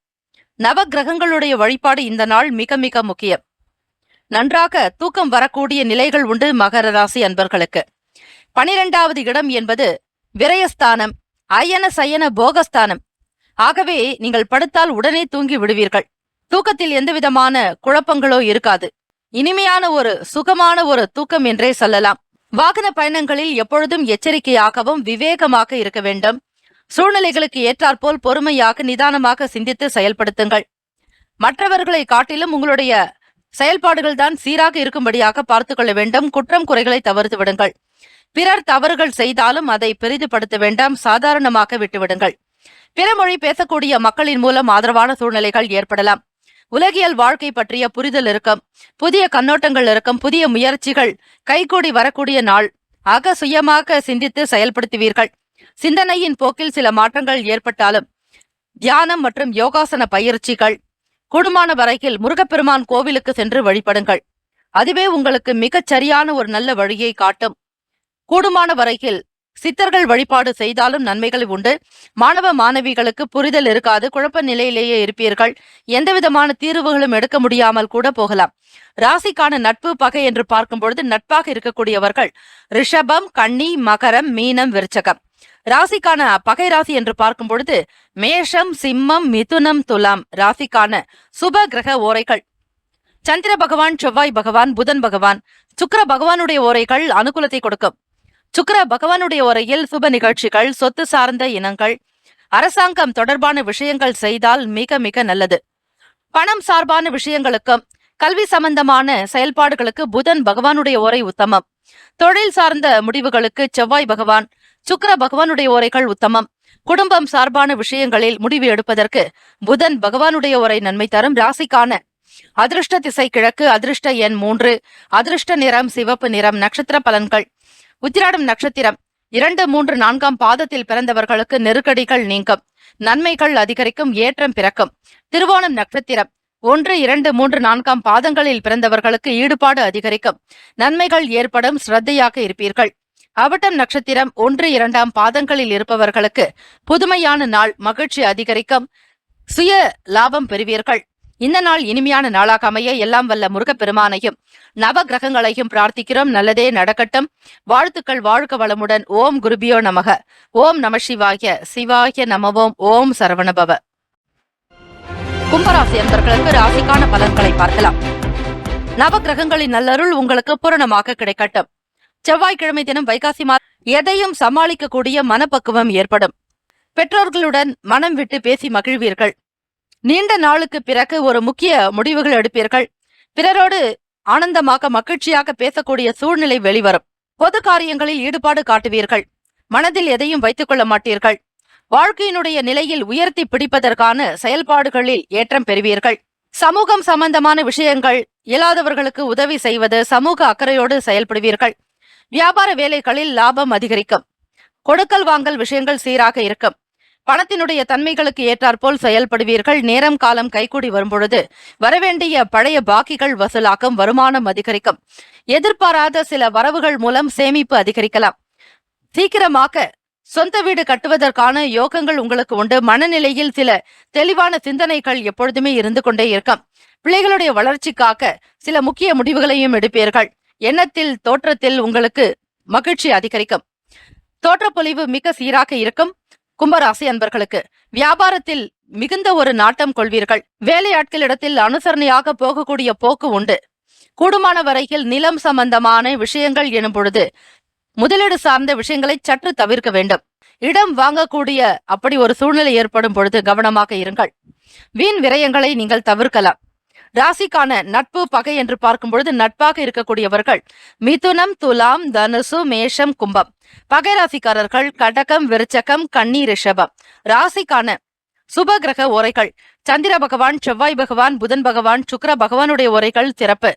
[SPEAKER 1] நவ கிரகங்களுடைய வழிபாடு இந்த நாள் மிக மிக முக்கியம். நன்றாக தூக்கம் வரக்கூடிய நிலைகள் உண்டு மகர ராசி அன்பர்களுக்கு. 12வது இடம் என்பது விரயஸ்தானம், அயன சயன போகஸ்தானம். ஆகவே நீங்கள் படுத்தால் உடனே தூங்கி விடுவீர்கள். தூக்கத்தில் எந்தவிதமான குழப்பங்களோ இருக்காது. இனிமையான ஒரு சுகமான ஒரு தூக்கம் என்றே சொல்லலாம். வாகன பயணங்களில் எப்பொழுதும் எச்சரிக்கையாகவும் விவேகமாக இருக்க வேண்டும். சூழ்நிலைகளுக்கு ஏற்றாற்போல் பொறுமையாக நிதானமாக சிந்தித்து செயல்படுத்துங்கள். மற்றவர்களை காட்டிலும் உங்களுடைய செயல்பாடுகள் தான் சீராக இருக்கும்படியாக பார்த்துக் கொள்ள வேண்டும். குற்றம் குறைகளை தவிர்த்து விடுங்கள். பிறர் தவறுகள் செய்தாலும் அதை பெரிதுபடுத்த வேண்டாம். சாதாரணமாக விட்டுவிடுங்கள். பிற மொழி பேசக்கூடிய மக்களின் மூலம் ஆதரவான சூழ்நிலைகள் ஏற்படலாம். உலகியல் வாழ்க்கை பற்றிய புரிதல் இருக்கும். புதிய கண்ணோட்டங்கள் இருக்கும். புதிய முயற்சிகள் கைகூடி வரக்கூடிய நாள். ஆக சுயமாக சிந்தித்து செயல்படுத்துவீர்கள். சிந்தனையின் போக்கில் சில மாற்றங்கள் ஏற்பட்டாலும் தியானம் மற்றும் யோகாசன பயிற்சிகள், கூடுமான வரையில் முருகப்பெருமான் கோவிலுக்கு சென்று வழிபடுங்கள். அதுவே உங்களுக்கு மிகச் சரியான ஒரு நல்ல வழியை காட்டும். கூடுமான வரையில் சித்தர்கள் வழிபாடு செய்தாலும் நன்மைகள் உண்டு. மாணவ மாணவிகளுக்கு புரிதல் இருக்காது. குழப்ப நிலையிலேயே இருப்பீர்கள். எந்தவிதமான தீர்வுகளும் எடுக்க முடியாமல் கூட போகலாம். ராசிக்கான நட்பு பகை என்று பார்க்கும் பொழுது நட்பாக இருக்கக்கூடியவர்கள் ரிஷபம், கன்னி, மகரம், மீனம், விருச்சகம். ராசிக்கான பகை ராசி என்று பார்க்கும் பொழுது மேஷம், சிம்மம், மிதுனம், துலாம். ராசிக்கான சுப கிரக ஓரைகள் சந்திர பகவான், செவ்வாய் பகவான், புதன் பகவான், சுக்கிர பகவானுடைய ஓரைகள் அனுகூலத்தை கொடுக்கும். சுக்கிர பகவானுடைய உரையில் சுப நிகழ்ச்சிகள், சொத்து சார்ந்த இனங்கள், அரசாங்கம் தொடர்பான விஷயங்கள் செய்தால் மிக மிக நல்லது. பணம் சார்பான விஷயங்களுக்கும் கல்வி சம்பந்தமான செயல்பாடுகளுக்கு புதன் பகவானுடைய உரை உத்தமம். தொழில் சார்ந்த முடிவுகளுக்கு செவ்வாய் பகவான், சுக்கிர பகவானுடைய உரைகள் உத்தமம். குடும்பம் சார்பான விஷயங்களில் முடிவு எடுப்பதற்கு புதன் பகவானுடைய உரை நன்மை தரும். ராசிக்கான அதிர்ஷ்ட திசை கிழக்கு, அதிர்ஷ்ட எண் 3, அதிர்ஷ்ட நிறம் சிவப்பு நிறம். நட்சத்திர பலன்கள். உத்திராடம் நட்சத்திரம் 2, 3, 4ஆம் பாதத்தில் பிறந்தவர்களுக்கு நெருக்கடிகள் நீங்கும், நன்மைகள் அதிகரிக்கும், ஏற்றம் பிறக்கும். திருவோணம் நட்சத்திரம் 1, 2, 3, 4ஆம் பாதங்களில் பிறந்தவர்களுக்கு ஈடுபாடு அதிகரிக்கும், நன்மைகள் ஏற்படும், ஸ்ரத்தையாக இருப்பீர்கள். அவிட்டம் நட்சத்திரம் 1, 2ஆம் பாதங்களில் இருப்பவர்களுக்கு புதுமையான நாள், மகிழ்ச்சி அதிகரிக்கும், சுய லாபம் பெறுவீர்கள். இந்த நாள் இனிமையான நாளாக அமைய எல்லாம் வல்ல முருகப்பெருமானையும் நவ கிரகங்களையும் பிரார்த்திக்கிறோம். நல்லதே நடக்கட்டும். வாழ்த்துக்கள். வாழ்க வளமுடன். ஓம் குருபியோ நமக. ஓம் நம சிவாய. சிவாய நமவோம். ஓம் சரவணபவ. கும்பராசி அன்பர்களுக்கு ராசிக்கான பலன்களை பார்க்கலாம். நவ கிரகங்களின் நல்லருள் உங்களுக்கு பூரணமாக கிடைக்கட்டும். செவ்வாய்க்கிழமை தினம் வைகாசி மாதம் எதையும் சமாளிக்கக்கூடிய மனப்பக்குவம் ஏற்படும். பெற்றோர்களுடன் மனம் விட்டு பேசி மகிழ்வீர்கள். நீண்ட நாளுக்கு பிறகு ஒரு முக்கிய முடிவுகள் எடுப்பீர்கள். பிறரோடு ஆனந்தமாக மகிழ்ச்சியாக பேசக்கூடிய சூழ்நிலை வெளிவரும். பொது காரியங்களில் ஈடுபாடு காட்டுவீர்கள். மனதில் எதையும் வைத்துக் கொள்ள மாட்டீர்கள். வாழ்க்கையினுடைய நிலையில் உயர்த்தி பிடிப்பதற்கான செயல்பாடுகளில் ஏற்றம் பெறுவீர்கள். சமூகம் சம்பந்தமான விஷயங்கள், இயலாதவர்களுக்கு உதவி செய்வது, சமூக அக்கறையோடு செயல்படுவீர்கள். வியாபார வேலைகளில் லாபம் அதிகரிக்கும். கொடுக்கல் வாங்கல் விஷயங்கள் சீராக இருக்கும். பணத்தினுடைய தன்மைகளுக்கு ஏற்றாற்போல் செயல்படுவீர்கள். நேரம் காலம் கைகூடி வரும்பொழுது வரவேண்டிய பழைய பாக்கிகள் வசூலாகும், வருமானம் அதிகரிக்கும். எதிர்பாராத சில வரவுகள் மூலம் சேமிப்பு அதிகரிக்கலாம். சீக்கிரமாக சொந்த வீடு கட்டுவதற்கான யோகங்கள் உங்களுக்கு உண்டு. மனநிலையில் சில தெளிவான சிந்தனைகள் எப்பொழுதுமே இருந்து கொண்டே இருக்கும். பிள்ளைகளுடைய வளர்ச்சிக்காக சில முக்கிய முடிவுகளையும் எடுப்பீர்கள். எண்ணத்தில் தோற்றத்தில் உங்களுக்கு மகிழ்ச்சி அதிகரிக்கும். தோற்றப்பொலிவு மிக சீராக இருக்கும். கும்பராசி அன்பர்களுக்கு வியாபாரத்தில் மிகுந்த ஒரு நாட்டம் கொள்வீர்கள். வேலையாட்களிடத்தில் அனுசரணையாக போகக்கூடிய போக்கு உண்டு. கூடுமான வரையில் நிலம் சம்பந்தமான விஷயங்கள் எனும் பொழுது முதலீடு சார்ந்த விஷயங்களை சற்று தவிர்க்க வேண்டும். இடம் வாங்கக்கூடிய அப்படி ஒரு சூழ்நிலை ஏற்படும் பொழுது கவனமாக இருங்கள். வீண் விரயங்களை நீங்கள் தவிர்க்கலாம். ராசிக்கான நட்பு பகை என்று பார்க்கும் பொழுது நட்பாக இருக்கக்கூடியவர்கள் மிதுனம், துலாம், தனுசு, மேஷம், கும்பம். பகை ராசிக்காரர்கள் கடகம், விருச்சகம், கன்னி, ரிஷபம். ராசிக்கான சுப கிரக உரைகள். சந்திர பகவான், செவ்வாய் பகவான், புதன் பகவான், சுக்கிர பகவானுடைய உரைகள் சிறப்பு.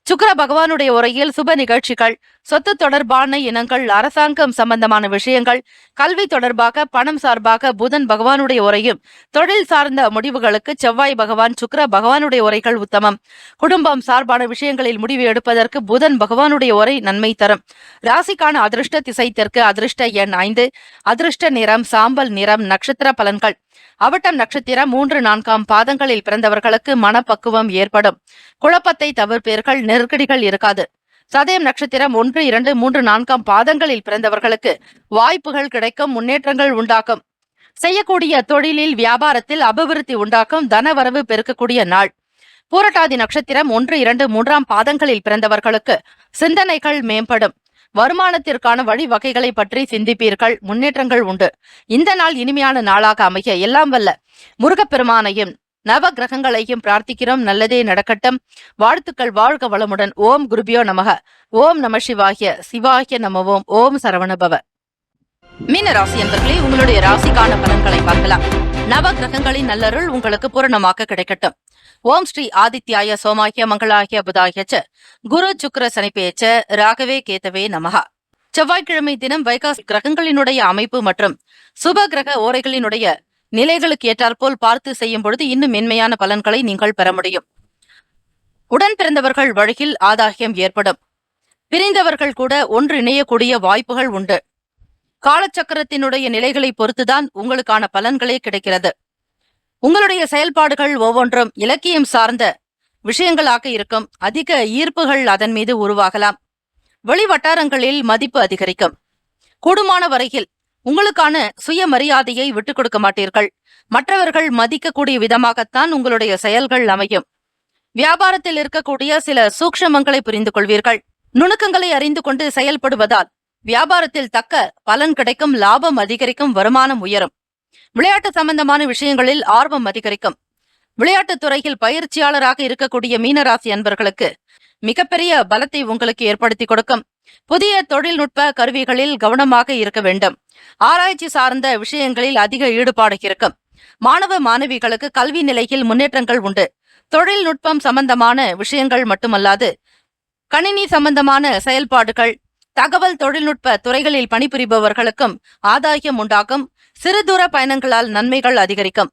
[SPEAKER 1] சுக்கிர பகவானுடைய உரையில் சுப நிகழ்ச்சிகள், சொத்து தொடர்பான இனங்கள், அரசாங்கம் சம்பந்தமான விஷயங்கள், கல்வி தொடர்பாக, பணம் சார்பாக புதன் பகவானுடைய உரையும், தொழில் சார்ந்த முடிவுகளுக்கு செவ்வாய் பகவான், சுக்கிர பகவானுடைய உரைகள் உத்தமம். குடும்பம் சார்பான விஷயங்களில் முடிவு எடுப்பதற்கு புதன் பகவானுடைய உரை நன்மை தரும். ராசிக்கான அதிர்ஷ்ட திசை தெற்கு, அதிர்ஷ்ட எண் 5, அதிர்ஷ்ட நிறம் சாம்பல் நிறம். நட்சத்திர பலன்கள். அவிட்டம் நட்சத்திரம் 3, 4ஆம் பாதங்களில் பிறந்தவர்களுக்கு மனப்பக்குவம் ஏற்படும். குழப்பத்தை தவிர்ப்பீர்கள். நெருக்கடிகள் இருக்காது. சதயம் நட்சத்திரம் 1, 2, 3, 4ஆம் பாதங்களில் பிறந்தவர்களுக்கு வாய்ப்புகள் கிடைக்கும், முன்னேற்றங்கள் உண்டாக்கும். செய்யக்கூடிய தொழிலில் வியாபாரத்தில் அபிவிருத்தி உண்டாக்கும், தனவரவு பெருக்கக்கூடிய நாள். பூரட்டாதி நட்சத்திரம் 1, 2, 3ஆம் பாதங்களில் பிறந்தவர்களுக்கு சிந்தனைகள் மேம்படும். வருமானத்திற்கான வழிவகைகளை பற்றி சிந்திப்பீர்கள். முன்னேற்றங்கள் உண்டு. இந்த நாள் இனிமையான நாளாக அமைய எல்லாம் வல்ல முருகப்பெருமானையும் நவ கிரகங்களையும் பிரார்த்திக்கிறோம். நல்லதே நடக்கட்டும். வாழ்த்துக்கள். வாழ்க வளமுடன். ஓம் குருபியோ நமக. ஓம் நம சிவாய. சிவாய நமவோம். ஓம் சரவணபவ. மீன ராசி என்பர்களே, உங்களுடைய ராசிக்கான பலன்களை பார்க்கலாம். நவ கிரகங்களின் நல்லருள் உங்களுக்கு பூரணமாக கிடைக்கட்டும். ஓம் ஸ்ரீ ஆதித்யாய சோமாகிய மங்களாகிய புதாயச்ச குரு சுக்கிர சனிப்பேச்ச ராகவே கேதவே நமகா. செவ்வாய்க்கிழமை தினம் வைகாசி கிரகங்களினுடைய அமைப்பு மற்றும் சுப கிரக ஓரைகளினுடைய நிலைகளுக்கு ஏற்றாற்போல் பார்த்து செய்யும் பொழுது இன்னும் மென்மையான பலன்களை நீங்கள் பெற முடியும். உடன் பிறந்தவர்கள் வழியில் ஆதாயம் ஏற்படும். பிரிந்தவர்கள் கூட ஒன்றிணையக்கூடிய வாய்ப்புகள் உண்டு. காலச்சக்கரத்தினுடைய நிலைகளை பொறுத்துதான் உங்களுக்கான பலன்களே கிடைக்கிறது. உங்களுடைய செயல்பாடுகள் ஒவ்வொன்றும் இலக்கியம் சார்ந்த விஷயங்களாக இருக்கும். அதிக ஈர்ப்புகள் அதன் மீது உருவாகலாம். வெளி வட்டாரங்களில் மதிப்பு அதிகரிக்கும். கூடுமான வரையில் உங்களுக்கான சுயமரியாதையை விட்டுக் கொடுக்க மாட்டீர்கள். மற்றவர்கள் மதிக்கக்கூடிய விதமாகத்தான் உங்களுடைய செயல்கள் அமையும். வியாபாரத்தில் இருக்கக்கூடிய சில சூக்ஷமங்களை புரிந்து கொள்வீர்கள். நுணுக்கங்களை அறிந்து கொண்டு செயல்படுவதால் வியாபாரத்தில் தக்க பலன் கிடைக்கும். லாபம் அதிகரிக்கும். வருமானம் உயரும். விளையாட்டு சம்பந்தமான விஷயங்களில் ஆர்வம் அதிகரிக்கும். விளையாட்டுத் துறையில் பயிற்சியாளராக இருக்கக்கூடிய மீனராசி அன்பர்களுக்கு மிகப்பெரிய பலத்தை உங்களுக்கு ஏற்படுத்தி கொடுக்கும். புதிய தொழில்நுட்ப கருவிகளில் கவனமாக இருக்க வேண்டும். ஆராய்ச்சி சார்ந்த விஷயங்களில் அதிக ஈடுபாடு இருக்கும். மாணவ மாணவிகளுக்கு கல்வி நிலையில் முன்னேற்றங்கள் உண்டு. தொழில்நுட்பம் சம்பந்தமான விஷயங்கள் மட்டுமல்லாது கணினி சம்பந்தமான செயல்பாடுகள், தகவல் தொழில்நுட்ப துறைகளில் பணிபுரிபவர்களுக்கும் ஆதாயம் உண்டாகும். சிறு தூர பயணங்களால் நன்மைகள் அதிகரிக்கும்.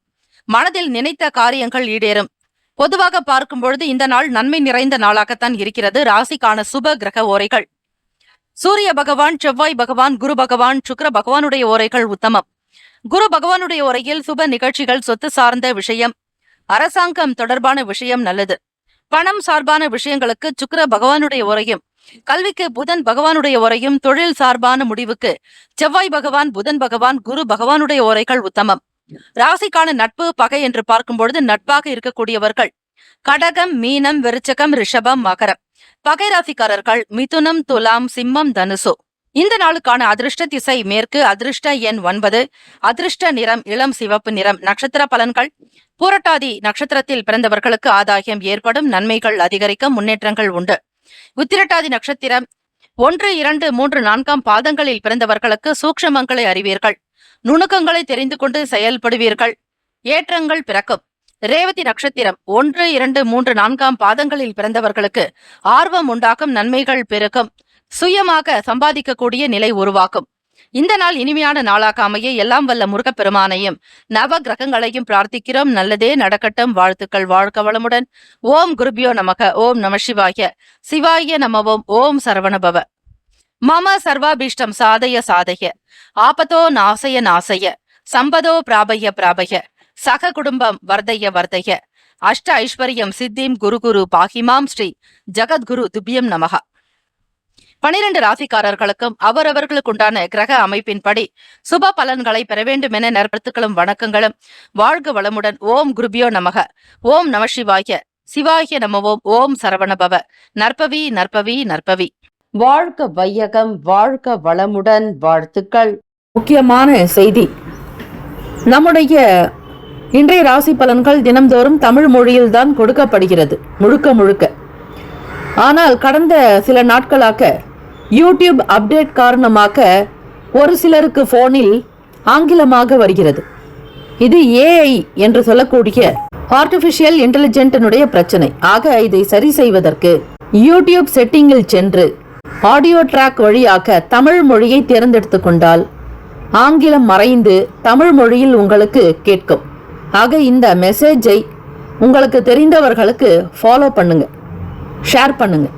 [SPEAKER 1] மனதில் நினைத்த காரியங்கள் ஈடேறும். பொதுவாக பார்க்கும் பொழுது இந்த நாள் நன்மை நிறைந்த நாளாகத்தான் இருக்கிறது. ராசிக்கான சுப கிரக ஓரைகள்: சூரிய பகவான், செவ்வாய் பகவான், குரு பகவான், சுக்கிர பகவானுடைய ஓரைகள் உத்தமம். குரு பகவானுடைய ஓரையில் சுப நிகழ்ச்சிகள், சொத்து சார்ந்த விஷயம், அரசாங்கம் தொடர்பான விஷயம் நல்லது. பணம் சார்பான விஷயங்களுக்கு சுக்கிர பகவானுடைய ஓரையும், கல்விக்கு புதன் பகவானுடைய ஓரையும், தொழில் சார்பான முடிவுக்கு செவ்வாய் பகவான், புதன் பகவான், குரு பகவானுடைய ஓரைகள் உத்தமம். ராசிக்கான நட்பு பகை என்று பார்க்கும் பொழுது நட்பாக இருக்கக்கூடியவர்கள் கடகம், மீனம், விருச்சகம், ரிஷபம், மகரம். பகை ராசிக்காரர்கள் மிதுனம், துலாம், சிம்மம், தனுசு. இந்த நாளுக்கான அதிர்ஷ்ட திசை மேற்கு. அதிர்ஷ்ட எண் 9. அதிர்ஷ்ட நிறம் இளம் சிவப்பு நிறம். நட்சத்திர பலன்கள்: பூரட்டாதி நட்சத்திரத்தில் பிறந்தவர்களுக்கு ஆதாயம் ஏற்படும். நன்மைகள் அதிகரிக்கும். முன்னேற்றங்கள் உண்டு. உத்திரட்டாதி நட்சத்திரம் 1, 2, 3, 4 பாதங்களில் பிறந்தவர்களுக்கு சூக்ஷமங்களை அறிவீர்கள். நுணுக்கங்களை தெரிந்து கொண்டு செயல்படுவீர்கள். ஏற்றங்கள் பிறக்கும். ரேவதி நட்சத்திரம் 1, 2, 3, 4 பாதங்களில் பிறந்தவர்களுக்கு ஆர்வம் உண்டாகும். நன்மைகள் பெருகும். சுயமாக சம்பாதிக்கக்கூடிய நிலை உருவாக்கும். இந்த நாள் இனிமையான நாளாக அமைய எல்லாம் வல்ல முருகப்பெருமானையும் நவ கிரகங்களையும் பிரார்த்திக்கிறோம். நல்லதே நடக்கட்டும். வாழ்த்துக்கள். வாழ்க வளமுடன். ஓம் குருபியோ நமக. ஓம் நம சிவாய. சிவாய நமவோம். ஓம் சரவணபவ. மம சர்வாபீஷ்டம் சாதய சாதய. ஆபத்தோ நாசய நாசய. சம்பதோ பிராபய பிராபய. சக குடும்பம் வர்தய வர்தய. அஷ்ட ஐஸ்வர்யம் சித்திம் குரு குரு பாகிமாம் ஸ்ரீ ஜகத்குரு துபியம் நமகா. 12 ராசிக்காரர்களுக்கும் அவரவர்களுக்குண்டான கிரக அமைப்பின்படி சுப பலன்களை பெற வேண்டும் என நற்பத்துக்களும் வணக்கங்களும். வாழ்க வளமுடன். ஓம் குருபியோ நமக. ஓம் நம சிவாய. சிவாய நமவோம். ஓம் சரவணபவ. நற்பவி நற்பவி நற்பவி.
[SPEAKER 2] வாழ்க வையகம். வாழ்க வளமுடன். வாழ்த்துக்கள். முக்கியமான செய்தி: நம்முடைய இன்றைய ராசி பலன்கள் தினம்தோறும் தமிழ் மொழியில்தான் கொடுக்கப்படுகிறது, முழுக்க முழுக்க. ஆனால் கடந்த சில நாட்களாக யூடியூப் அப்டேட் காரணமாக ஒரு சிலருக்கு போனில் ஆங்கிலமாக வருகிறது. இது ஏஐ என்று சொல்லக்கூடிய ஆர்டிபிஷியல் இன்டெலிஜென்டினுடைய பிரச்சனை. ஆக இதை சரி செய்வதற்கு யூடியூப் செட்டிங்கில் சென்று ஆடியோ ட்ராக் வழியாக தமிழ் மொழியை தேர்ந்தெடுத்து கொண்டால் ஆங்கிலம் மறைந்து தமிழ் மொழியில் உங்களுக்கு கேட்கும். ஆக இந்த மெசேஜை உங்களுக்கு தெரிந்தவர்களுக்கு ஃபாலோ பண்ணுங்க, ஷேர் பண்ணுங்க.